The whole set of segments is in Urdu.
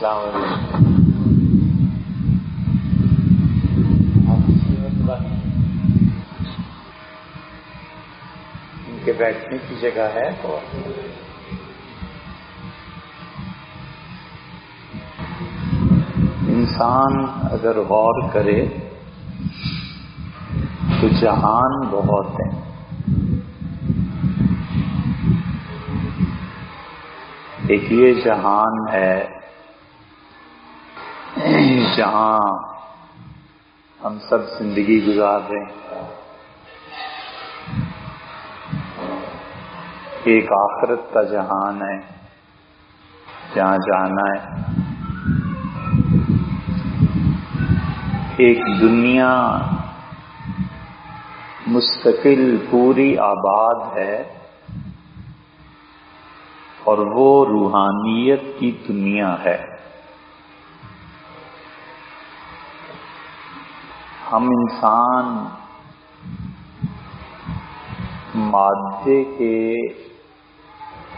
السلام علیکم. ان کے بیٹھنے کی جگہ ہے تو انسان اگر غور کرے تو جہان بہت ہے. ایک یہ جہان ہے جہاں ہم سب زندگی گزار رہے ہیں. ایک آخرت کا جہان ہے جہاں جانا ہے. ایک دنیا مستقل پوری آباد ہے اور وہ روحانیت کی دنیا ہے. ہم انسان مادے کے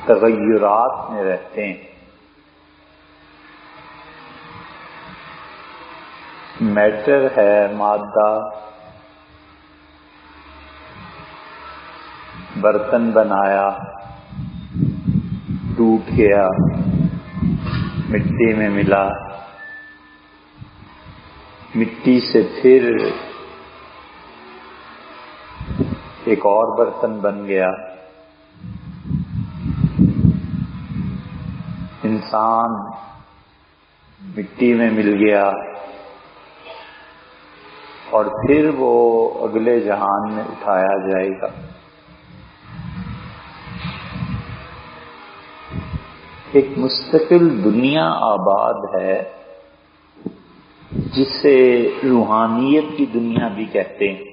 تغیرات میں رہتے ہیں. میٹر ہے مادہ، برتن بنایا، ٹوٹ گیا، مٹی میں ملا، مٹی سے پھر ایک اور برتن بن گیا. انسان مٹی میں مل گیا اور پھر وہ اگلے جہان میں اٹھایا جائے گا. ایک مستقل دنیا آباد ہے جسے روحانیت کی دنیا بھی کہتے ہیں.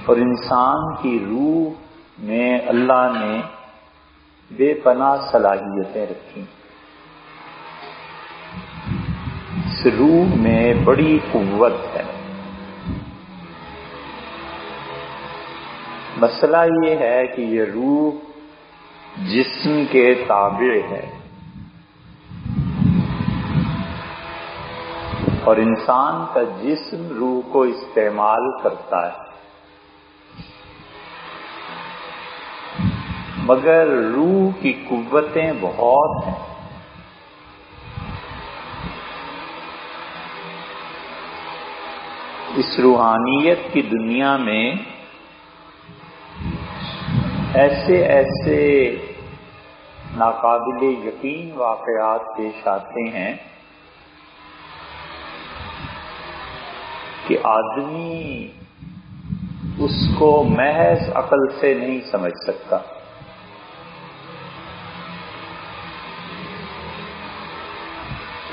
اور انسان کی روح میں اللہ نے بے پناہ صلاحیتیں رکھی. اس روح میں بڑی قوت ہے. مسئلہ یہ ہے کہ یہ روح جسم کے تابع ہے اور انسان کا جسم روح کو استعمال کرتا ہے. مگر روح کی قوتیں بہت ہیں. اس روحانیت کی دنیا میں ایسے ایسے ناقابل یقین واقعات پیش آتے ہیں کہ آدمی اس کو محض عقل سے نہیں سمجھ سکتا.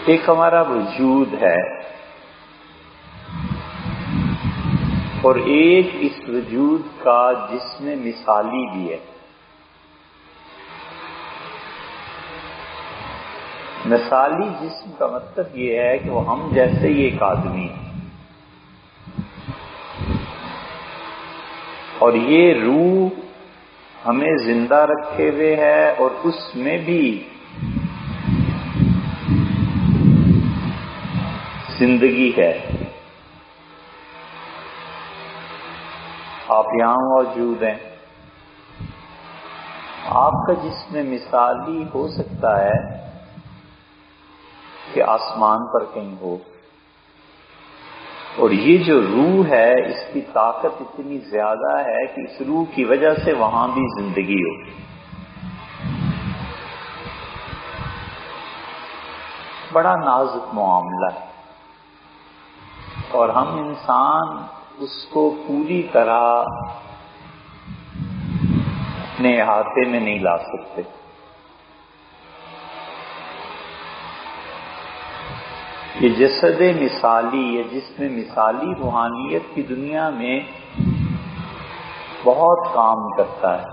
ایک ہمارا وجود ہے اور ایک اس وجود کا جسم مثالی بھی ہے. مثالی جسم کا مطلب یہ ہے کہ وہ ہم جیسے ہی ایک آدمی ہے اور یہ روح ہمیں زندہ رکھے ہوئے ہے اور اس میں بھی زندگی ہے. آپ یہاں موجود ہیں. آپ کا جسم مثالی ہو سکتا ہے کہ آسمان پر کہیں ہو اور یہ جو روح ہے اس کی طاقت اتنی زیادہ ہے کہ اس روح کی وجہ سے وہاں بھی زندگی ہو. بڑا نازک معاملہ ہے اور ہم انسان اس کو پوری طرح اپنے احاطے میں نہیں لا سکتے. یہ جسد مثالی یا جسم مثالی روحانیت کی دنیا میں بہت کام کرتا ہے.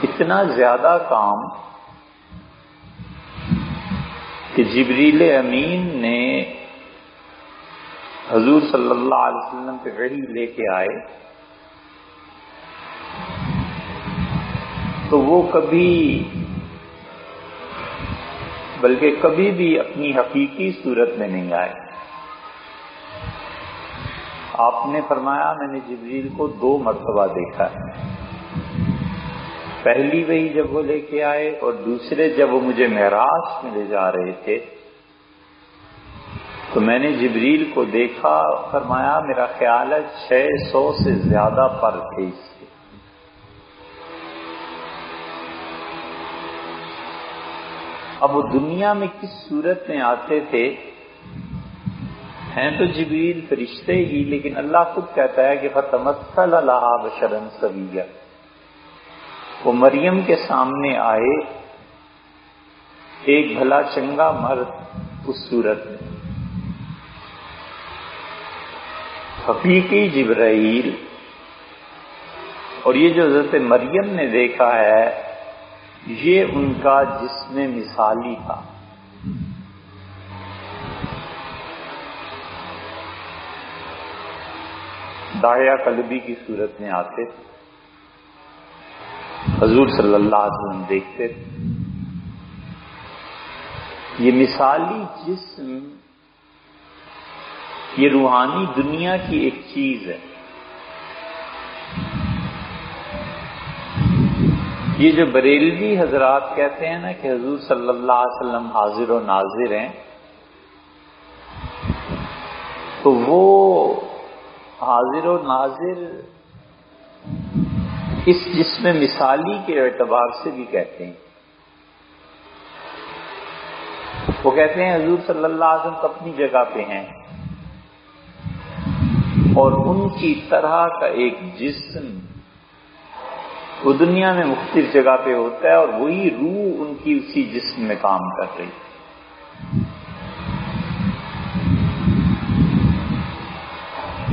اتنا زیادہ کام کہ جبریل امین نے حضور صلی اللہ علیہ وسلم پہ وحی لے کے آئے تو وہ بلکہ کبھی بھی اپنی حقیقی صورت میں نہیں آئے. آپ نے فرمایا میں نے جبریل کو 2 مرتبہ دیکھا ہے. پہلی وہی جب وہ لے کے آئے، اور دوسرے جب وہ مجھے معراج میں لے جا رہے تھے تو میں نے جبریل کو دیکھا. فرمایا میرا خیال ہے 600 سے زیادہ پر تھے اس کے. اب وہ دنیا میں کس صورت میں آتے تھے؟ ہیں تو جبریل فرشتے ہی، لیکن اللہ خود کہتا ہے کہ فَتَمَثَّلَ لَهَا بَشَرًا سَوِيًّا. وہ مریم کے سامنے آئے ایک بھلا چنگا مرد اس صورت میں. حقیقی جبرائیل. اور یہ جو حضرت مریم نے دیکھا ہے یہ ان کا جسم مثالی تھا. داعیہ قلبی کی صورت میں آتے تھے، حضور صلی اللہ علیہ وسلم دیکھتے تھے. یہ مثالی جسم یہ روحانی دنیا کی ایک چیز ہے. یہ جو بریلوی حضرات کہتے ہیں نا کہ حضور صلی اللہ علیہ وسلم حاضر و ناظر ہیں، تو وہ حاضر و ناظر اس جسم مثالی کے اعتبار سے بھی کہتے ہیں. وہ کہتے ہیں حضور صلی اللہ علیہ وسلم اپنی جگہ پہ ہیں اور ان کی طرح کا ایک جسم وہ دنیا میں مختلف جگہ پہ ہوتا ہے، اور وہی روح ان کی اسی جسم میں کام کر رہی.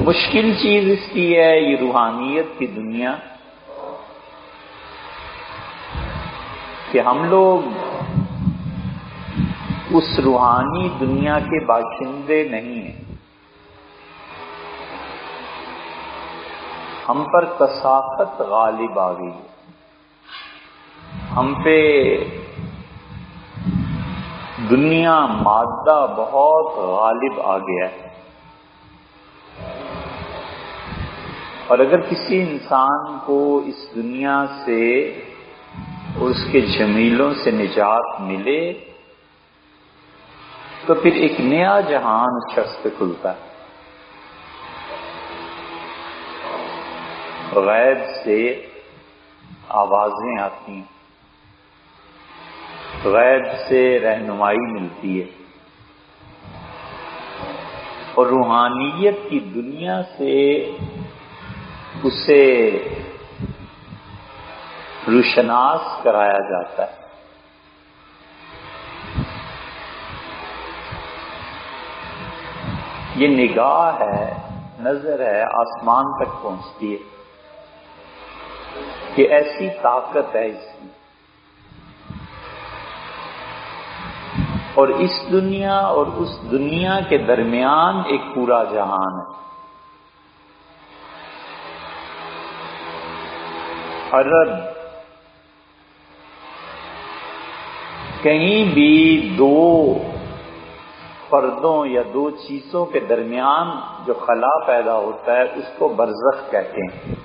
مشکل چیز اس کی ہے یہ روحانیت کی دنیا کہ ہم لوگ اس روحانی دنیا کے باشندے نہیں ہیں. ہم پر کثافت غالب آ گئی. ہم پہ دنیا مادہ بہت غالب آ گیا ہے. اور اگر کسی انسان کو اس دنیا سے اور اس کے جمیلوں سے نجات ملے تو پھر ایک نیا جہان اس شخص پہ کھلتا ہے. غیب سے آوازیں آتی ہیں، غیب سے رہنمائی ملتی ہے، اور روحانیت کی دنیا سے اسے روشناس کرایا جاتا ہے. یہ نگاہ ہے، نظر ہے، آسمان تک پہنچتی ہے کہ ایسی طاقت ہے اس کی. اور اس دنیا اور اس دنیا کے درمیان ایک پورا جہان ہے. عرب کہیں بھی 2 فردوں یا 2 چیزوں کے درمیان جو خلا پیدا ہوتا ہے اس کو برزخ کہتے ہیں.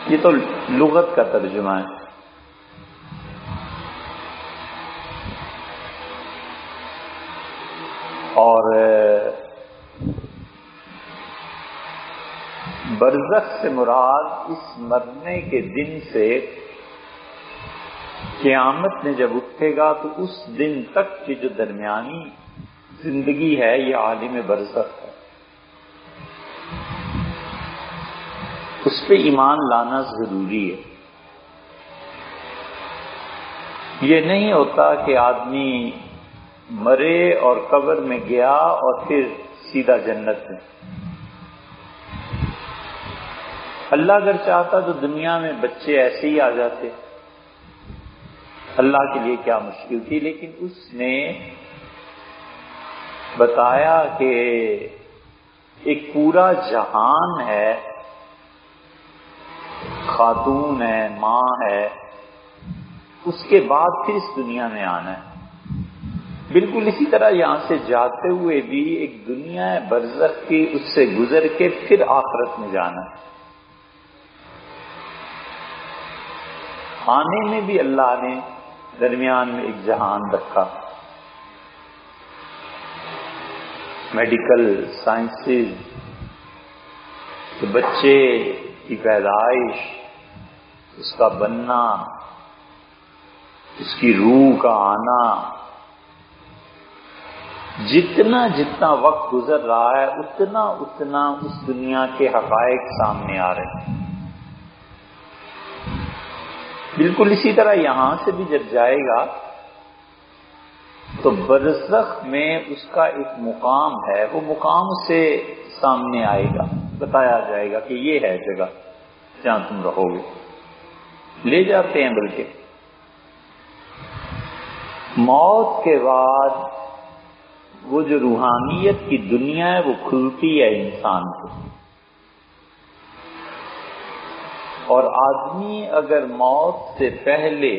یہ تو لغت کا ترجمہ ہے. اور برزخ سے مراد اس مرنے کے دن سے قیامت میں جب اٹھے گا تو اس دن تک کی جو درمیانی زندگی ہے یہ عالم برزخ ہے. اس پہ ایمان لانا ضروری ہے. یہ نہیں ہوتا کہ آدمی مرے اور قبر میں گیا اور پھر سیدھا جنت میں. اللہ اگر چاہتا تو دنیا میں بچے ایسے ہی آ جاتے، اللہ کے لیے کیا مشکل تھی. لیکن اس نے بتایا کہ ایک پورا جہان ہے خاتون ہے، ماں ہے، اس کے بعد پھر اس دنیا میں آنا ہے۔ بالکل اسی طرح یہاں سے جاتے ہوئے بھی ایک دنیا ہے برزخ کی، اس سے گزر کے پھر آخرت میں جانا ہے۔ آنے میں بھی اللہ نے درمیان میں ایک جہان رکھا، میڈیکل سائنسز، بچے کی پیدائش، اس کا بننا، اس کی روح کا آنا، جتنا جتنا وقت گزر رہا ہے اتنا اتنا اس دنیا کے حقائق سامنے آ رہے ہیں۔ بالکل اسی طرح یہاں سے بھی جب جائے گا تو برزخ میں اس کا ایک مقام ہے، وہ مقام سے سامنے آئے گا، بتایا جائے گا کہ یہ ہے جگہ جہاں تم رہو گے۔ لے جاتے ہیں بلکہ موت کے بعد وہ جو روحانیت کی دنیا ہے وہ کھلتی ہے انسان کو، اور آدمی اگر موت سے پہلے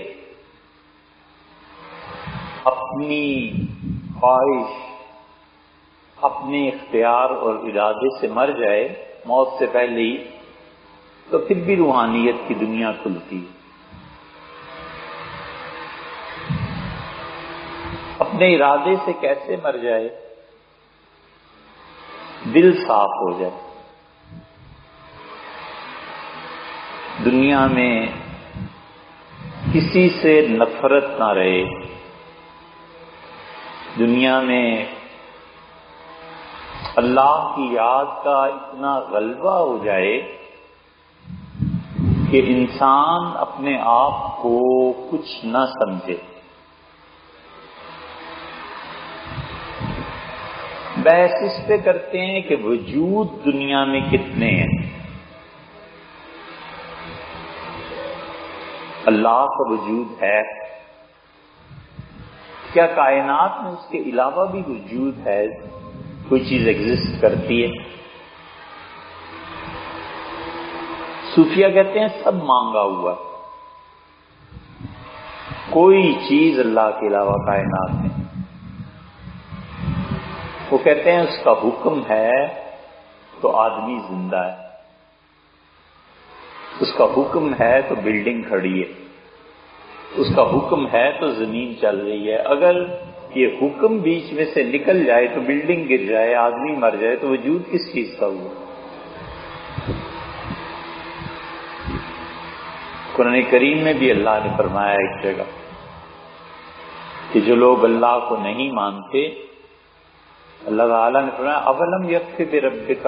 اپنی خواہش، اپنے اختیار اور ارادے سے مر جائے موت سے پہلے ہی، تو پھر بھی روحانیت کی دنیا کھلتی ہے۔ اپنے ارادے سے کیسے مر جائے؟ دل صاف ہو جائے، دنیا میں کسی سے نفرت نہ رہے، دنیا میں اللہ کی یاد کا اتنا غلبہ ہو جائے کہ انسان اپنے آپ کو کچھ نہ سمجھے۔ بحث اس پہ کرتے ہیں کہ وجود دنیا میں کتنے ہیں۔ اللہ کا وجود ہے، کیا کائنات میں اس کے علاوہ بھی وجود ہے، کوئی چیز ایگزسٹ کرتی ہے؟ صوفیہ کہتے ہیں سب مانگا ہوا، کوئی چیز اللہ کے علاوہ کائنات میں۔ وہ کہتے ہیں اس کا حکم ہے تو آدمی زندہ ہے، اس کا حکم ہے تو بلڈنگ کھڑی ہے، اس کا حکم ہے تو زمین چل رہی ہے۔ اگر یہ حکم بیچ میں سے نکل جائے تو بلڈنگ گر جائے، آدمی مر جائے، تو وجود کس چیز کا ہوا؟ قرآن کریم میں بھی اللہ نے فرمایا ایک جگہ کہ جو لوگ اللہ کو نہیں مانتے، اللہ تعالیٰ نے فرمایا اولم یکف بربک،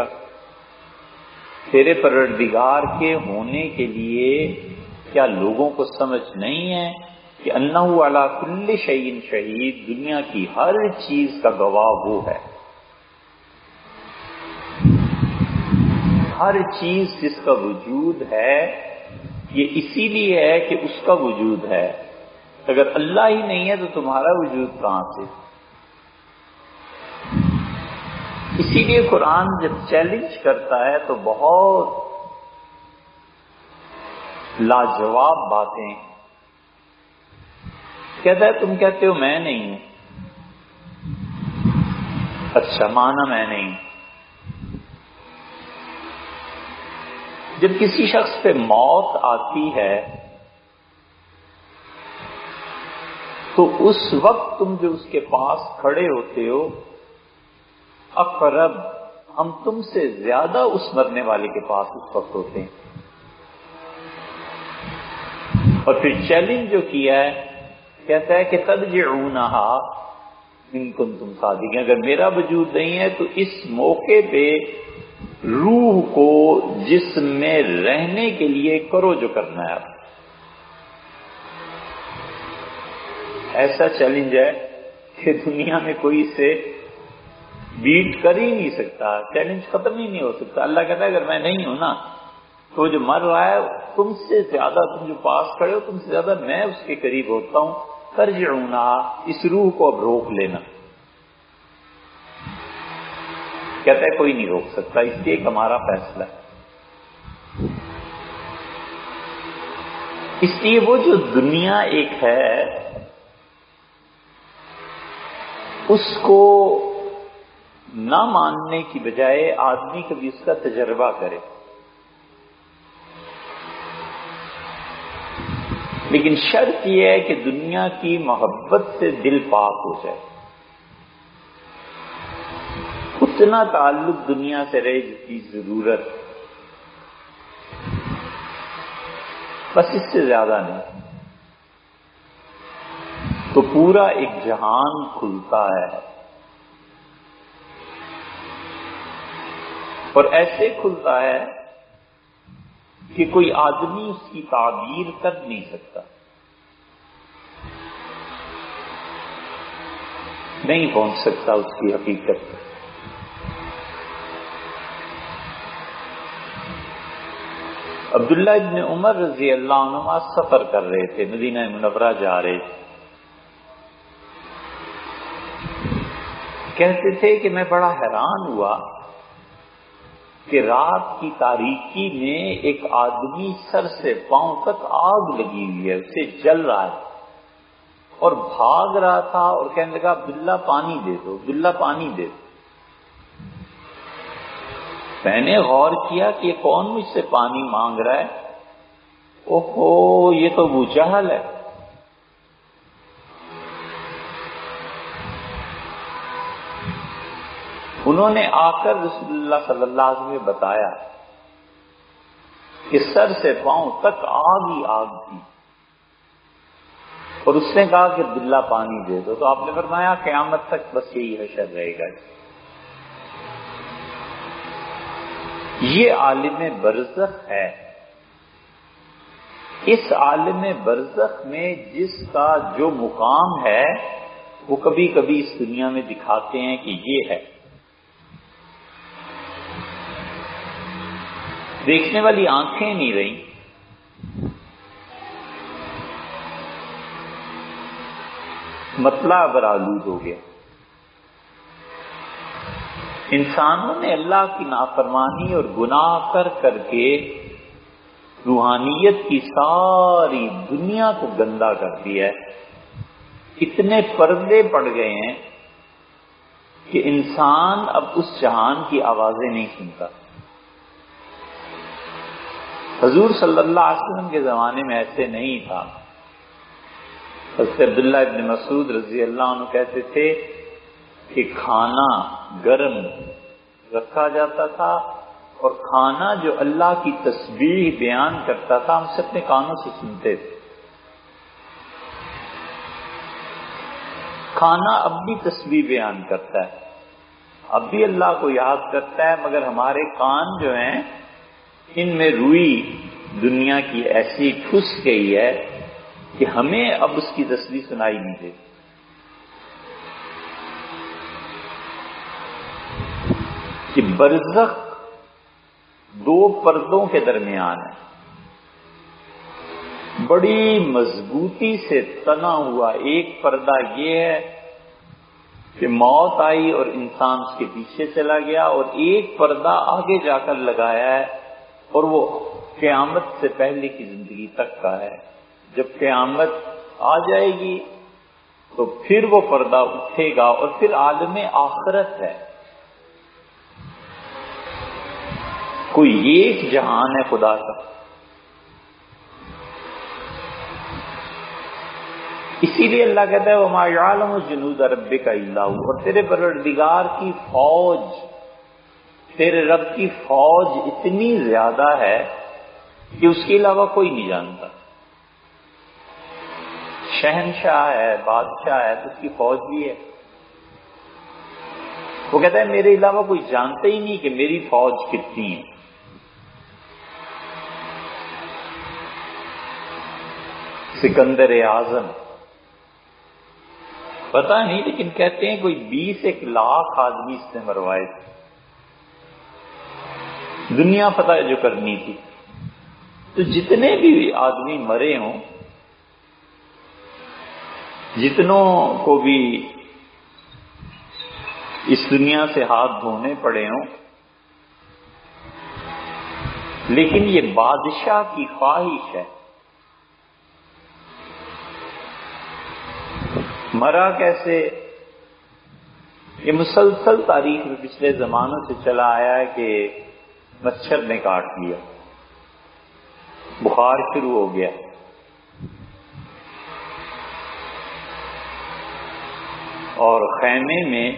تیرے پروردگار کے ہونے کے لیے کیا لوگوں کو سمجھ نہیں ہے کہ انہ علی کل شیء شہید، دنیا کی ہر چیز کا گواہ وہ ہے۔ ہر چیز جس کا وجود ہے یہ اسی لیے ہے کہ اس کا وجود ہے، اگر اللہ ہی نہیں ہے تو تمہارا وجود کہاں سے؟ اسی لیے قرآن جب چیلنج کرتا ہے تو بہت لاجواب باتیں کہتا ہے۔ تم کہتے ہو میں نہیں ہوں، اچھا مانا میں نہیں ہوں۔ جب کسی شخص پہ موت آتی ہے تو اس وقت تم جو اس کے پاس کھڑے ہوتے ہو، اقرب، ہم تم سے زیادہ اس مرنے والے کے پاس اس وقت ہوتے ہیں۔ اور پھر چیلنج جو کیا ہے کہتا ہے کہ ترجعونہا ان کنتم صادقین، اگر میرا وجود نہیں ہے تو اس موقع پہ روح کو جسم میں رہنے کے لیے کرو جو کرنا ہے۔ ایسا چیلنج ہے کہ دنیا میں کوئی اسے بیٹ کر ہی نہیں سکتا، چیلنج ختم ہی نہیں ہو سکتا۔ اللہ کہتا ہے اگر میں نہیں ہوں نا تو جو مر رہا ہے تم سے زیادہ، تم جو پاس کھڑے ہو تم سے زیادہ میں اس کے قریب ہوتا ہوں۔ ترجعونہا، اس روح کو اب روک لینا۔ کہتا ہے کوئی نہیں روک سکتا، اس لیے ایک ہمارا فیصلہ ہے۔ اس لیے وہ جو دنیا ایک ہے اس کو نہ ماننے کی بجائے آدمی کبھی اس کا تجربہ کرے، لیکن شرط یہ ہے کہ دنیا کی محبت سے دل پاک ہو جائے، اتنا تعلق دنیا سے رہے جتنی ضرورت، بس اس سے زیادہ نہیں، تو پورا ایک جہان کھلتا ہے، اور ایسے کھلتا ہے کہ کوئی آدمی اس کی تعبیر کر نہیں سکتا، نہیں پہنچ سکتا اس کی حقیقت پر۔ عبداللہ ابن عمر رضی اللہ عنہ سفر کر رہے تھے، مدینہ منورہ جا رہے تھے، کہتے تھے کہ میں بڑا حیران ہوا کہ رات کی تاریکی میں ایک آدمی سر سے پاؤں تک آگ لگی ہوئی ہے، اسے جل رہا ہے اور بھاگ رہا تھا اور کہنے لگا عبداللہ پانی دے دو، عبداللہ پانی دے دو۔ میں نے غور کیا کہ یہ کون مجھ سے پانی مانگ رہا ہے؟ اوہو، یہ تو ابو جہل ہے۔ انہوں نے آ کر رسول اللہ صلی اللہ علیہ وسلم کو بتایا کہ سر سے پاؤں تک آگ ہی آگ تھی، اور اس نے کہا کہ عبداللہ پانی دے دو، تو آپ نے فرمایا قیامت تک بس یہی حشر رہے گا۔ یہ عالم برزخ ہے، اس عالم برزخ میں جس کا جو مقام ہے وہ کبھی کبھی اس دنیا میں دکھاتے ہیں کہ یہ ہے، دیکھنے والی آنکھیں نہیں رہیں، مطلع برآلود ہو گیا۔ انسانوں نے اللہ کی نافرمانی اور گناہ کر کر کے روحانیت کی ساری دنیا کو گندا کر دیا ہے، اتنے پردے پڑ گئے ہیں کہ انسان اب اس جہان کی آوازیں نہیں سنتا۔ حضور صلی اللہ علیہ وسلم کے زمانے میں ایسے نہیں تھا۔ حضرت عبداللہ ابن مسعود رضی اللہ عنہ کہتے تھے کہ کھانا گرم رکھا جاتا تھا اور کھانا جو اللہ کی تسبیح بیان کرتا تھا ہم سے اپنے کانوں سے سنتے تھے۔ کھانا اب بھی تسبیح بیان کرتا ہے، اب بھی اللہ کو یاد کرتا ہے، مگر ہمارے کان جو ہیں ان میں روئی دنیا کی ایسی ٹھس گئی ہے کہ ہمیں اب اس کی تسبیح سنائی نہیں دیتی۔ کہ برزخ دو پردوں کے درمیان ہے، بڑی مضبوطی سے تنا ہوا ایک پردہ یہ ہے کہ موت آئی اور انسان اس کے پیچھے چلا گیا، اور ایک پردہ آگے جا کر لگایا ہے اور وہ قیامت سے پہلے کی زندگی تک کا ہے۔ جب قیامت آ جائے گی تو پھر وہ پردہ اٹھے گا اور پھر عالم آخرت ہے، کوئی ایک جہان ہے خدا کا۔ اسی لیے اللہ کہتا ہے وَمَا يَعْلَمُ جُنُودَ رَبِّكَ إِلَّا هُوَ، اور تیرے پروردگار کی فوج، تیرے رب کی فوج اتنی زیادہ ہے کہ اس کے علاوہ کوئی نہیں جانتا۔ شہنشاہ ہے، بادشاہ ہے، تو اس کی فوج بھی ہے۔ وہ کہتا ہے میرے علاوہ کوئی جانتا ہی نہیں کہ میری فوج کتنی ہے۔ سکندر اعظم پتہ نہیں، لیکن کہتے ہیں کوئی 20 لاکھ آدمی اس نے مروائے تھے، دنیا فتح جو کرنی تھی۔ تو جتنے بھی آدمی مرے ہوں، جتنوں کو بھی اس دنیا سے ہاتھ دھونے پڑے ہوں، لیکن یہ بادشاہ کی خواہش ہے مرا کیسے؟ یہ مسلسل تاریخ میں پچھلے زمانوں سے چلا آیا ہے کہ مچھر نے کاٹ لیا، بخار شروع ہو گیا، اور خیمے میں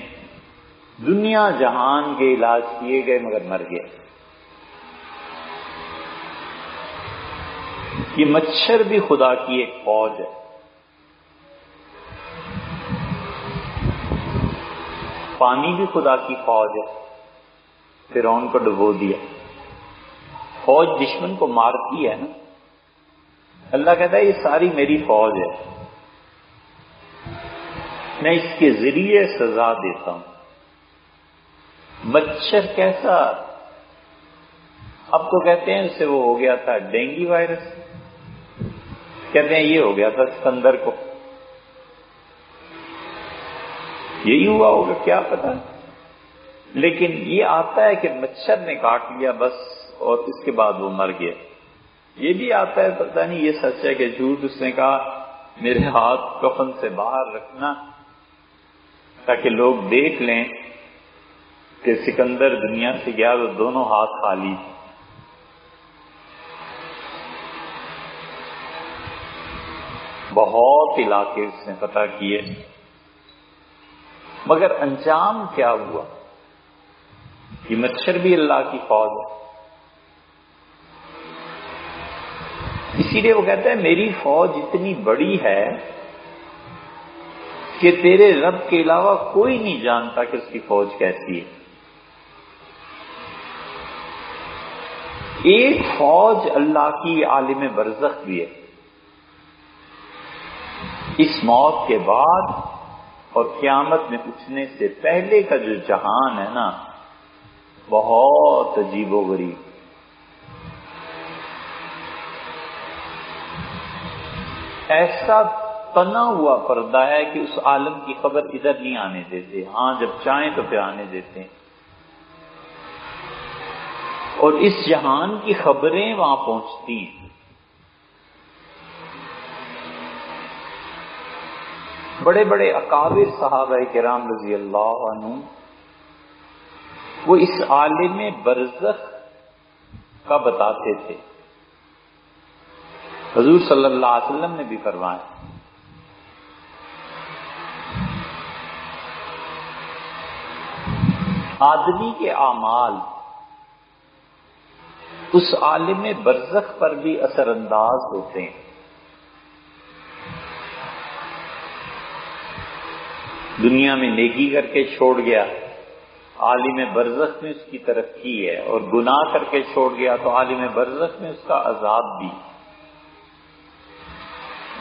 دنیا جہان کے علاج کیے گئے مگر مر گیا۔ یہ مچھر بھی خدا کی ایک فوج ہے۔ پانی بھی خدا کی فوج ہے، فرعون کو ڈبو دیا۔ فوج دشمن کو مارتی ہے نا، اللہ کہتا ہے یہ ساری میری فوج ہے، میں اس کے ذریعے سزا دیتا ہوں۔ مچھر کیسا؟ اب تو کہتے ہیں اسے وہ ہو گیا تھا ڈینگی وائرس، کہتے ہیں یہ ہو گیا تھا سکندر کو، یہی ہوا ہوگا کیا پتا، لیکن یہ آتا ہے کہ مچھر نے کاٹ لیا بس، اور اس کے بعد وہ مر گیا۔ یہ بھی آتا ہے، پتہ نہیں یہ سچ ہے کہ جھوٹ، اس نے کہا میرے ہاتھ کفن سے باہر رکھنا تاکہ لوگ دیکھ لیں کہ سکندر دنیا سے گیا تو دونوں ہاتھ خالی۔ بہت علاقے اس نے فتح کیے، مگر انجام کیا ہوا؟ یہ مچھر بھی اللہ کی فوج ہے۔ اسی لیے وہ کہتا ہے میری فوج اتنی بڑی ہے کہ تیرے رب کے علاوہ کوئی نہیں جانتا کہ اس کی فوج کیسی ہے۔ ایک فوج اللہ کی عالم برزخ بھی ہے، اس موت کے بعد اور قیامت میں اٹھنے سے پہلے کا جو جہان ہے نا، بہت عجیب و غریب۔ ایسا تنا ہوا پردہ ہے کہ اس عالم کی خبر ادھر نہیں آنے دیتے، ہاں جب چاہیں تو پھر آنے دیتے ہیں، اور اس جہان کی خبریں وہاں پہنچتی ہیں۔ بڑے بڑے اکابر صحابہ کرام رضی اللہ عنہ وہ اس عالم برزخ کا بتاتے تھے۔ حضور صلی اللہ علیہ وسلم نے بھی فرمایا آدمی کے اعمال اس عالم برزخ پر بھی اثر انداز ہوتے ہیں۔ دنیا میں نیکی کر کے چھوڑ گیا، عالم برزخ میں اس کی ترقی ہے، اور گناہ کر کے چھوڑ گیا تو عالم برزخ میں اس کا عذاب بھی۔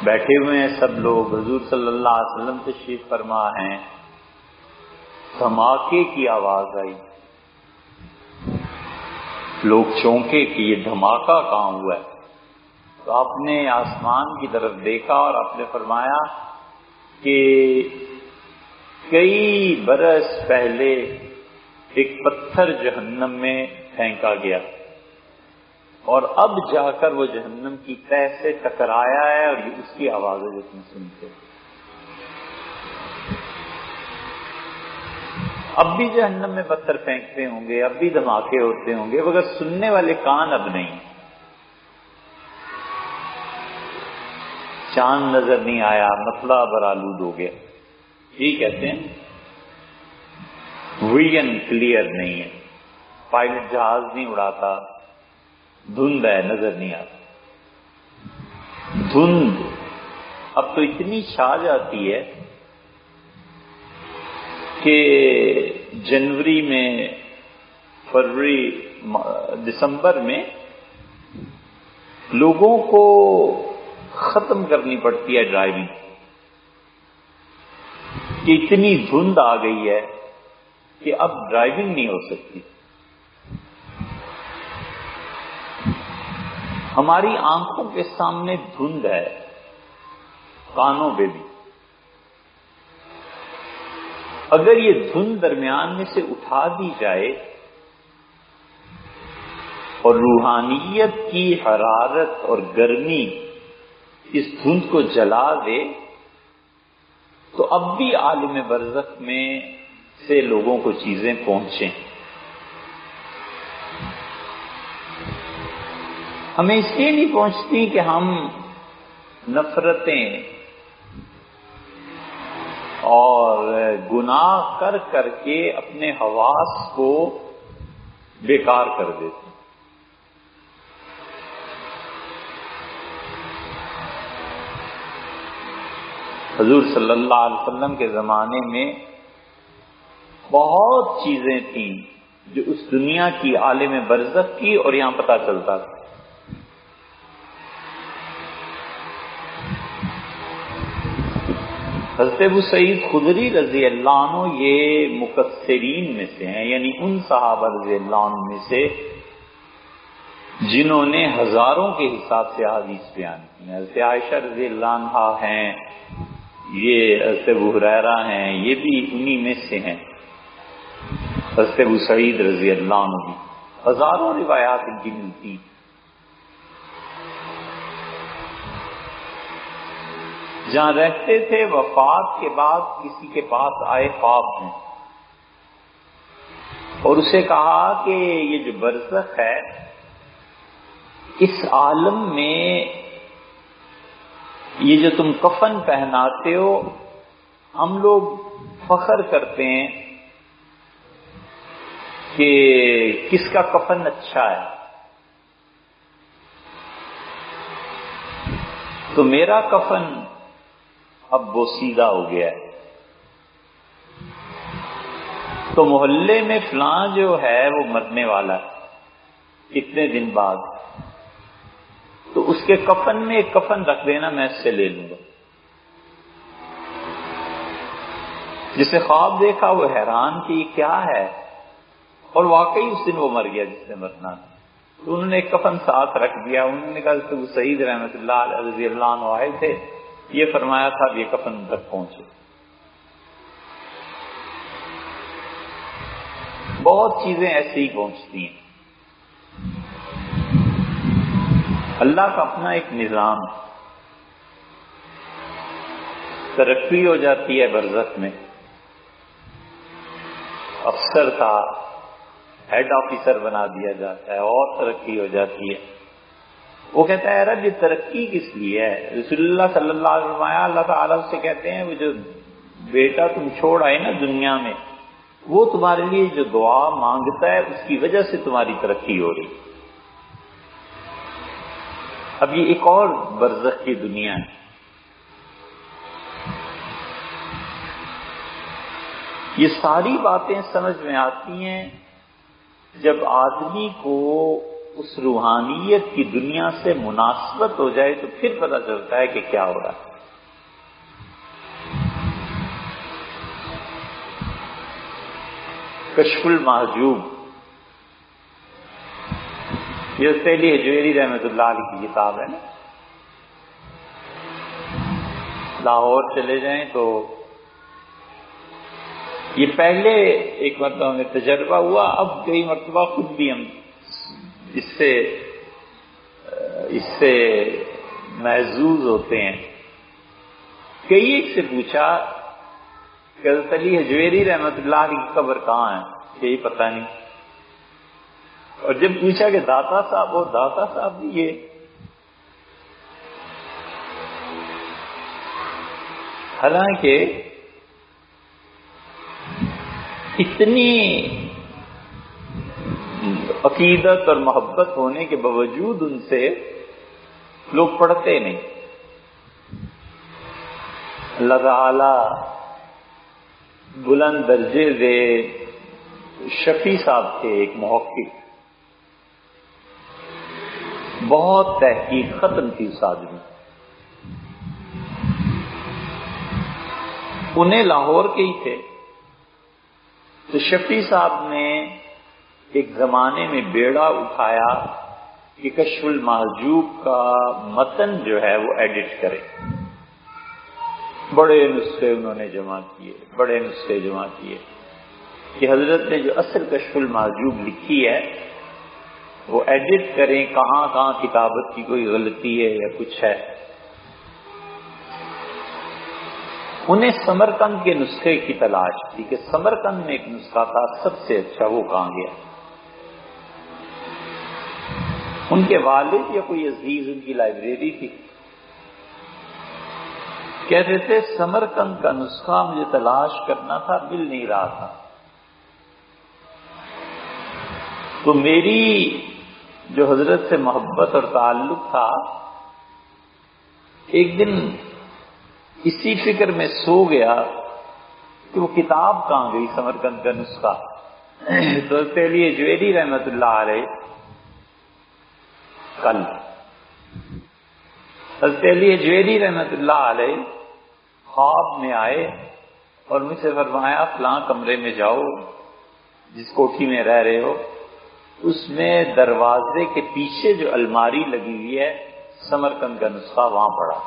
بیٹھے ہوئے ہیں سب لوگ، حضور صلی اللہ علیہ وسلم تشریف فرما ہیں، دھماکے کی آواز آئی، لوگ چونکے کہ یہ دھماکہ کہاں ہوا ہے؟ تو آپ نے آسمان کی طرف دیکھا اور آپ نے فرمایا کہ کئی برس پہلے ایک پتھر جہنم میں پھینکا گیا، اور اب جا کر وہ جہنم کی تہ سے ٹکرایا ہے، اور یہ اس کی آواز ہے جو تم سنتے۔ اب بھی جہنم میں پتھر پھینکتے ہوں گے، اب بھی دھماکے ہوتے ہوں گے، مگر سننے والے کان اب نہیں۔ چاند نظر نہیں آیا، مطلع برآلود ہو گیا، یہی کہتے ہیں۔ ویژن کلیئر نہیں ہے، پائلٹ جہاز نہیں اڑاتا، دھند ہے، نظر نہیں آتا۔ دھند اب تو اتنی چھا جاتی ہے کہ جنوری میں، فروری، دسمبر میں لوگوں کو ختم کرنی پڑتی ہے ڈرائیونگ، کہ اتنی دھند آ گئی ہے کہ اب ڈرائیونگ نہیں ہو سکتی۔ ہماری آنکھوں کے سامنے دھند ہے، کانوں پہ بھی۔ اگر یہ دھند درمیان میں سے اٹھا دی جائے اور روحانیت کی حرارت اور گرمی اس دھند کو جلا دے تو اب بھی عالم برزخ میں سے لوگوں کو چیزیں پہنچیں. ہمیں اس لیے نہیں پہنچتی کہ ہم نفرتیں اور گناہ کر کر کے اپنے حواس کو بیکار کر دیتے. حضور صلی اللہ علیہ وسلم کے زمانے میں بہت چیزیں تھیں جو اس دنیا کی عالم برزخ کی اور یہاں پتہ چلتا تھا. حضرت ابو سعید خدری رضی اللہ عنہ یہ مکثرین میں سے ہیں، یعنی ان صحابہ رضی اللہ عنہ میں سے جنہوں نے ہزاروں کے حساب سے حدیث بیان کی. حضرت عائشہ رضی اللہ عنہا ہیں، یہ حضرت ابو ہریرہ ہیں، یہ بھی انہی میں سے ہیں. حضرت ابو سعید رضی اللہ عنہ بھی ہزاروں روایات ان کی ملتی. جہاں رہتے تھے وفات کے بعد کسی کے پاس آئے خواب میں اور اسے کہا کہ یہ جو برزخ ہے اس عالم میں یہ جو تم کفن پہناتے ہو ہم لوگ فخر کرتے ہیں کہ کس کا کفن اچھا ہے، تو میرا کفن اب بوسیدہ ہو گیا ہے، تو محلے میں فلاں جو ہے وہ مرنے والا ہے کتنے دن بعد، تو اس کے کفن میں ایک کفن رکھ دینا، میں اس سے لے لوں گا. جسے خواب دیکھا وہ حیران کہ یہ کیا ہے، اور واقعی اس دن وہ مر گیا جس نے مرنا تھا. تو انہوں نے ایک کفن ساتھ رکھ دیا. انہوں نے کہا تو سعید رحمۃ اللہ علیہ رضی اللہ عنہ آئے تھے، یہ فرمایا تھا یہ کفن تک پہنچے. بہت چیزیں ایسے ہی پہنچتی ہیں. اللہ کا اپنا ایک نظام، ترقی ہو جاتی ہے برزخ میں. افسر تھا ہیڈ آفیسر بنا دیا جاتا ہے اور ترقی ہو جاتی ہے. وہ کہتا ہے رب یہ ترقی کس لیے ہے؟ رسول اللہ صلی اللہ علیہ وسلم اللہ تعالیٰ سے کہتے ہیں وہ جو بیٹا تم چھوڑ آئے نا دنیا میں وہ تمہارے لیے جو دعا مانگتا ہے اس کی وجہ سے تمہاری ترقی ہو رہی. اب یہ ایک اور برزخ کی دنیا ہے. یہ ساری باتیں سمجھ میں آتی ہیں جب آدمی کو اس روحانیت کی دنیا سے مناسبت ہو جائے تو پھر پتہ چلتا ہے کہ کیا ہو رہا ہے. کشف المحجوب یہ سیلی حجویری رحمۃ اللہ علیہ کی کتاب ہے نا. لاہور چلے جائیں تو یہ پہلے ایک مرتبہ ہمیں تجربہ ہوا، اب کئی مرتبہ خود بھی ہم اس سے محظوظ ہوتے ہیں. کئی ایک سے پوچھا کہ حضرت علی حجویری رحمۃ اللہ علیہ کی قبر کہاں ہے؟ یہی پتہ نہیں. اور جب پوچھا کہ داتا صاحب، وہ داتا صاحب بھی یہ. حالانکہ اتنی عقیدت اور محبت ہونے کے باوجود ان سے لوگ پڑھتے نہیں. اللہ تعالی بلند درجے دے. شفیع صاحب تھے ایک محقق، بہت تحقیق ختم تھی اس آدمی. انہیں لاہور کے ہی تھے. تو شفیع صاحب نے ایک زمانے میں بیڑا اٹھایا کہ کشف المحجوب کا متن جو ہے وہ ایڈٹ کرے. بڑے نسخے انہوں نے جمع کیے کہ حضرت نے جو اصل کشف المحجوب لکھی ہے وہ ایڈٹ کریں، کہاں کہاں کتابت کی کوئی غلطی ہے یا کچھ ہے. انہیں سمرقند کے نسخے کی تلاش تھی کہ سمرقند میں ایک نسخہ تھا سب سے اچھا، وہ کہاں گیا؟ ان کے والد یا کوئی عزیز ان کی لائبریری تھی، کہتے تھے سمرقند کا نسخہ مجھے تلاش کرنا تھا، مل نہیں رہا تھا، تو میری جو حضرت سے محبت اور تعلق تھا، ایک دن اسی فکر میں سو گیا کہ وہ کتاب کہاں گئی سمرقند کا نسخہ۔ تو حضرت علی جویری رحمت اللہ علیہ کل حضرت علی جویری رحمت اللہ علیہ خواب میں آئے اور مجھ سے فرمایا فلاں کمرے میں جاؤ جس کوٹھی میں رہ رہے ہو، اس میں دروازے کے پیچھے جو الماری لگی ہوئی ہے سمرقند کا نسخہ وہاں پڑا۔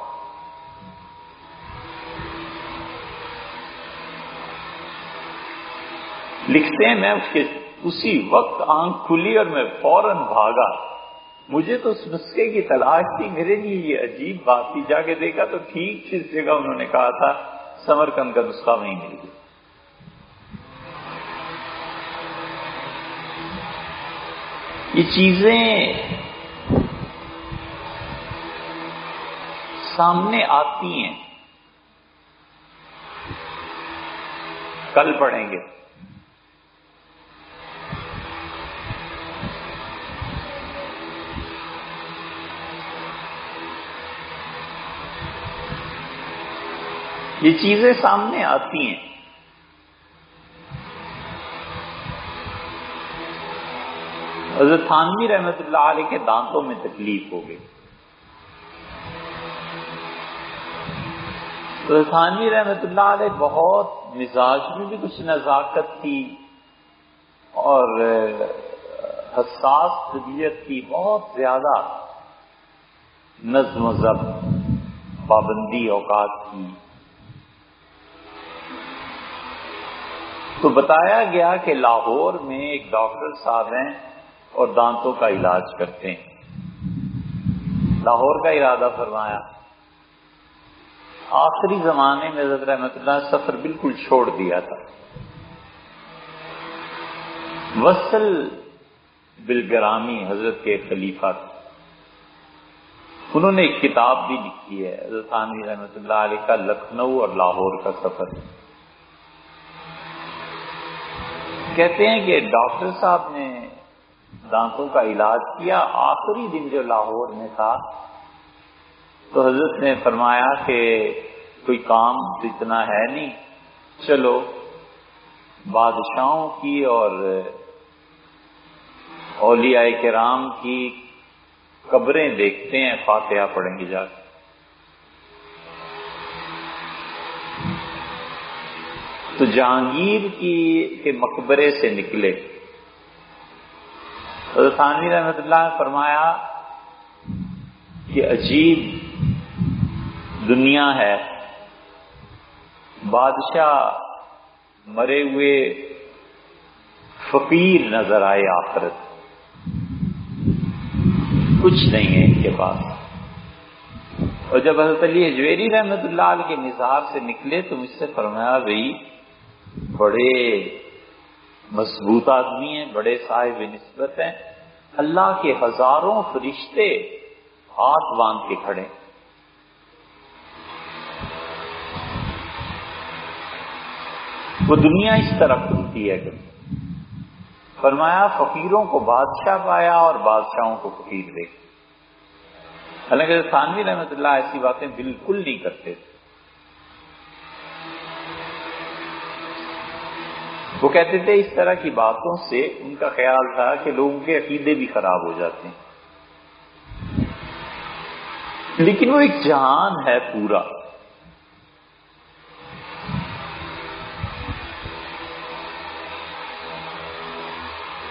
لکھتے ہیں میں اسی وقت آنکھ کھلی اور میں فوراً بھاگا، مجھے تو اس نسخے کی تلاش تھی، میرے لیے یہ عجیب بات تھی، جا کے دیکھا تو ٹھیک جس جگہ انہوں نے کہا تھا سمرقند کا نسخہ وہیں مل گیا۔ یہ چیزیں سامنے آتی ہیں، کل پڑھیں گے۔ یہ چیزیں سامنے آتی ہیں۔ حضرت تھانوی رحمت اللہ علیہ کے دانتوں میں تکلیف ہو گئی، حضرت تھانوی رحمت اللہ علیہ بہت مزاج میں بھی کچھ نزاکت تھی اور حساس طبیعت کی، بہت زیادہ نظم و ضبط، پابندی اوقات کی۔ تو بتایا گیا کہ لاہور میں ایک ڈاکٹر صاحب ہیں اور دانتوں کا علاج کرتے ہیں، لاہور کا ارادہ فرمایا۔ آخری زمانے میں حضرت رحمت اللہ سفر بالکل چھوڑ دیا تھا۔ وصل بالگرامی حضرت کے خلیفہ تھے، انہوں نے ایک کتاب بھی لکھی ہے حضرت تھانوی رحمت اللہ علیہ کا لکھنؤ اور لاہور کا سفر۔ کہتے ہیں کہ ڈاکٹر صاحب نے دانتوں کا علاج کیا، آخری دن جو لاہور میں تھا تو حضرت نے فرمایا کہ کوئی کام تو اتنا ہے نہیں، چلو بادشاہوں کی اور اولیاء کرام کی قبریں دیکھتے ہیں، فاتحہ پڑھیں گے جا کے۔ تو جہانگیر کے مقبرے سے نکلے، حضرت تھانوی رحمت اللہ نے فرمایا کہ عجیب دنیا ہے، بادشاہ مرے ہوئے فقیر نظر آئے، آخرت کچھ نہیں ہے ان کے پاس۔ اور جب حضرت علی جویری رحمت اللہ علیہ کے مزار سے نکلے تو مجھ سے فرمایا بھئی بڑے مضبوط آدمی ہیں، بڑے صاحب نسبت ہیں، اللہ کے ہزاروں فرشتے ہاتھ باندھ کے کھڑے۔ وہ دنیا اس طرح کھلتی ہے کہ فرمایا فقیروں کو بادشاہ پایا اور بادشاہوں کو فقیر دیکھ۔ حالانکہ تھانوی رحمت اللہ ایسی باتیں بالکل نہیں کرتے تھے، وہ کہتے تھے اس طرح کی باتوں سے ان کا خیال تھا کہ لوگوں کے عقیدے بھی خراب ہو جاتے ہیں، لیکن وہ ایک جہان ہے پورا،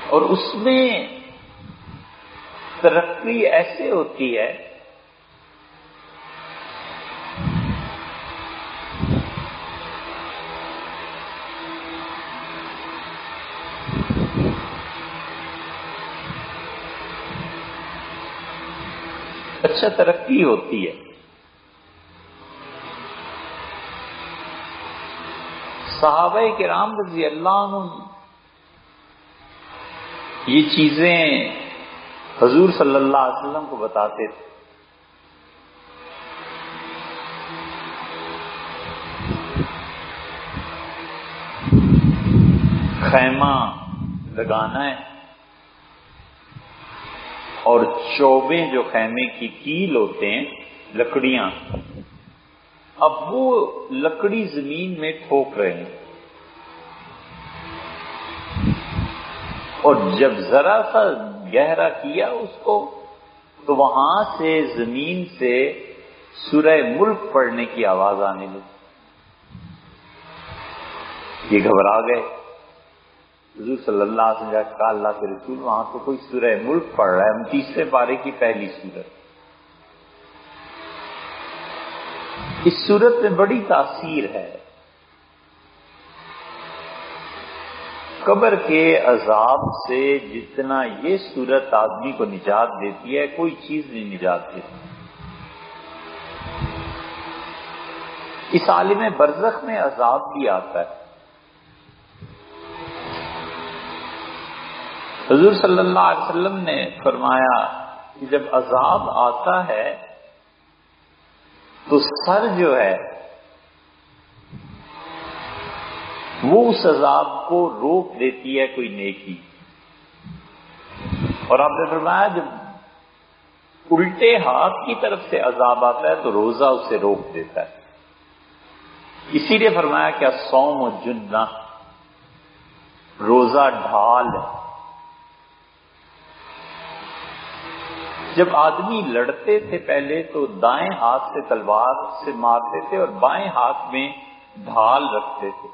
اور اس میں ترقی ایسے ہوتی ہے اچھا ترقی ہوتی ہے۔ صحابہ کرام رضی اللہ عنہ یہ چیزیں حضور صلی اللہ علیہ وسلم کو بتاتے تھے. خیمہ لگانا ہے اور چوبیں جو خیمے کی کیل ہوتے ہیں لکڑیاں، اب وہ لکڑی زمین میں ٹھوک رہے ہیں اور جب ذرا سا گہرا کیا اس کو تو وہاں سے زمین سے سورہ ملک پڑھنے کی آواز آنے لگی. یہ گھبرا گئے. حضور صلی اللہ علیہ وسلم نے کہا اللہ کے رسول وہاں تو کوئی سورہ ملک پڑھ رہا ہے، 29ویں پارے کی پہلی سورت. اس سورت میں بڑی تاثیر ہے. قبر کے عذاب سے جتنا یہ سورت آدمی کو نجات دیتی ہے کوئی چیز نہیں نجات دیتی. اس عالم برزخ میں عذاب بھی آتا ہے. حضور صلی اللہ علیہ وسلم نے فرمایا کہ جب عذاب آتا ہے تو سر جو ہے وہ اس عذاب کو روک دیتی ہے کوئی نیکی. اور آپ نے فرمایا جب الٹے ہاتھ کی طرف سے عذاب آتا ہے تو روزہ اسے روک دیتا ہے. اسی لیے فرمایا کہ الصوم جنہ، روزہ ڈھال ہے. جب آدمی لڑتے تھے پہلے تو دائیں ہاتھ سے تلوار سے مارتے تھے اور بائیں ہاتھ میں ڈھال رکھتے تھے.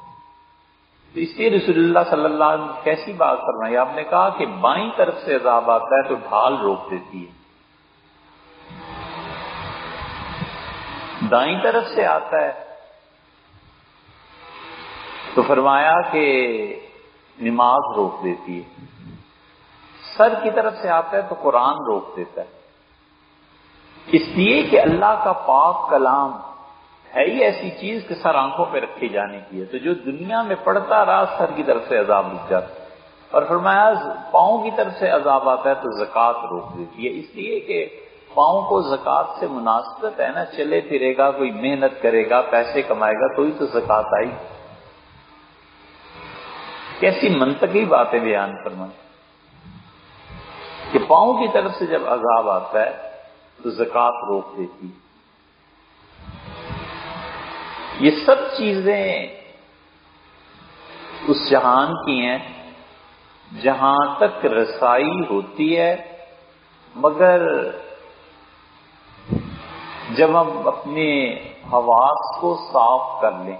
تو اس لیے رسول اللہ صلی اللہ علیہ وسلم کیسی بات فرمائی، آپ نے کہا کہ بائیں طرف سے عذاب آتا ہے تو ڈھال روک دیتی ہے. دائیں طرف سے آتا ہے تو فرمایا کہ نماز روک دیتی ہے. سر کی طرف سے آتا ہے تو قرآن روک دیتا ہے. اس لیے کہ اللہ کا پاک کلام ہے ہی ایسی چیز کہ سر آنکھوں پہ رکھی جانے کی ہے. تو جو دنیا میں پڑھتا رہا سر کی طرف سے عذاب رک جاتا ہے. اور فرمایا پاؤں کی طرف سے عذاب آتا ہے تو زکوٰۃ روک دیتی ہے. اس لیے کہ پاؤں کو زکوٰۃ سے مناسبت ہے نا، چلے پھرے گا، کوئی محنت کرے گا، پیسے کمائے گا تو ہی تو زکوٰۃ آئی. کیسی منطقی باتیں بیان فرمائیں کہ پاؤں کی طرف سے جب عذاب آتا ہے تو زکوٰۃ روک دیتی. یہ سب چیزیں اس جہان کی ہیں جہاں تک رسائی ہوتی ہے، مگر جب ہم اپنے حواس کو صاف کر لیں.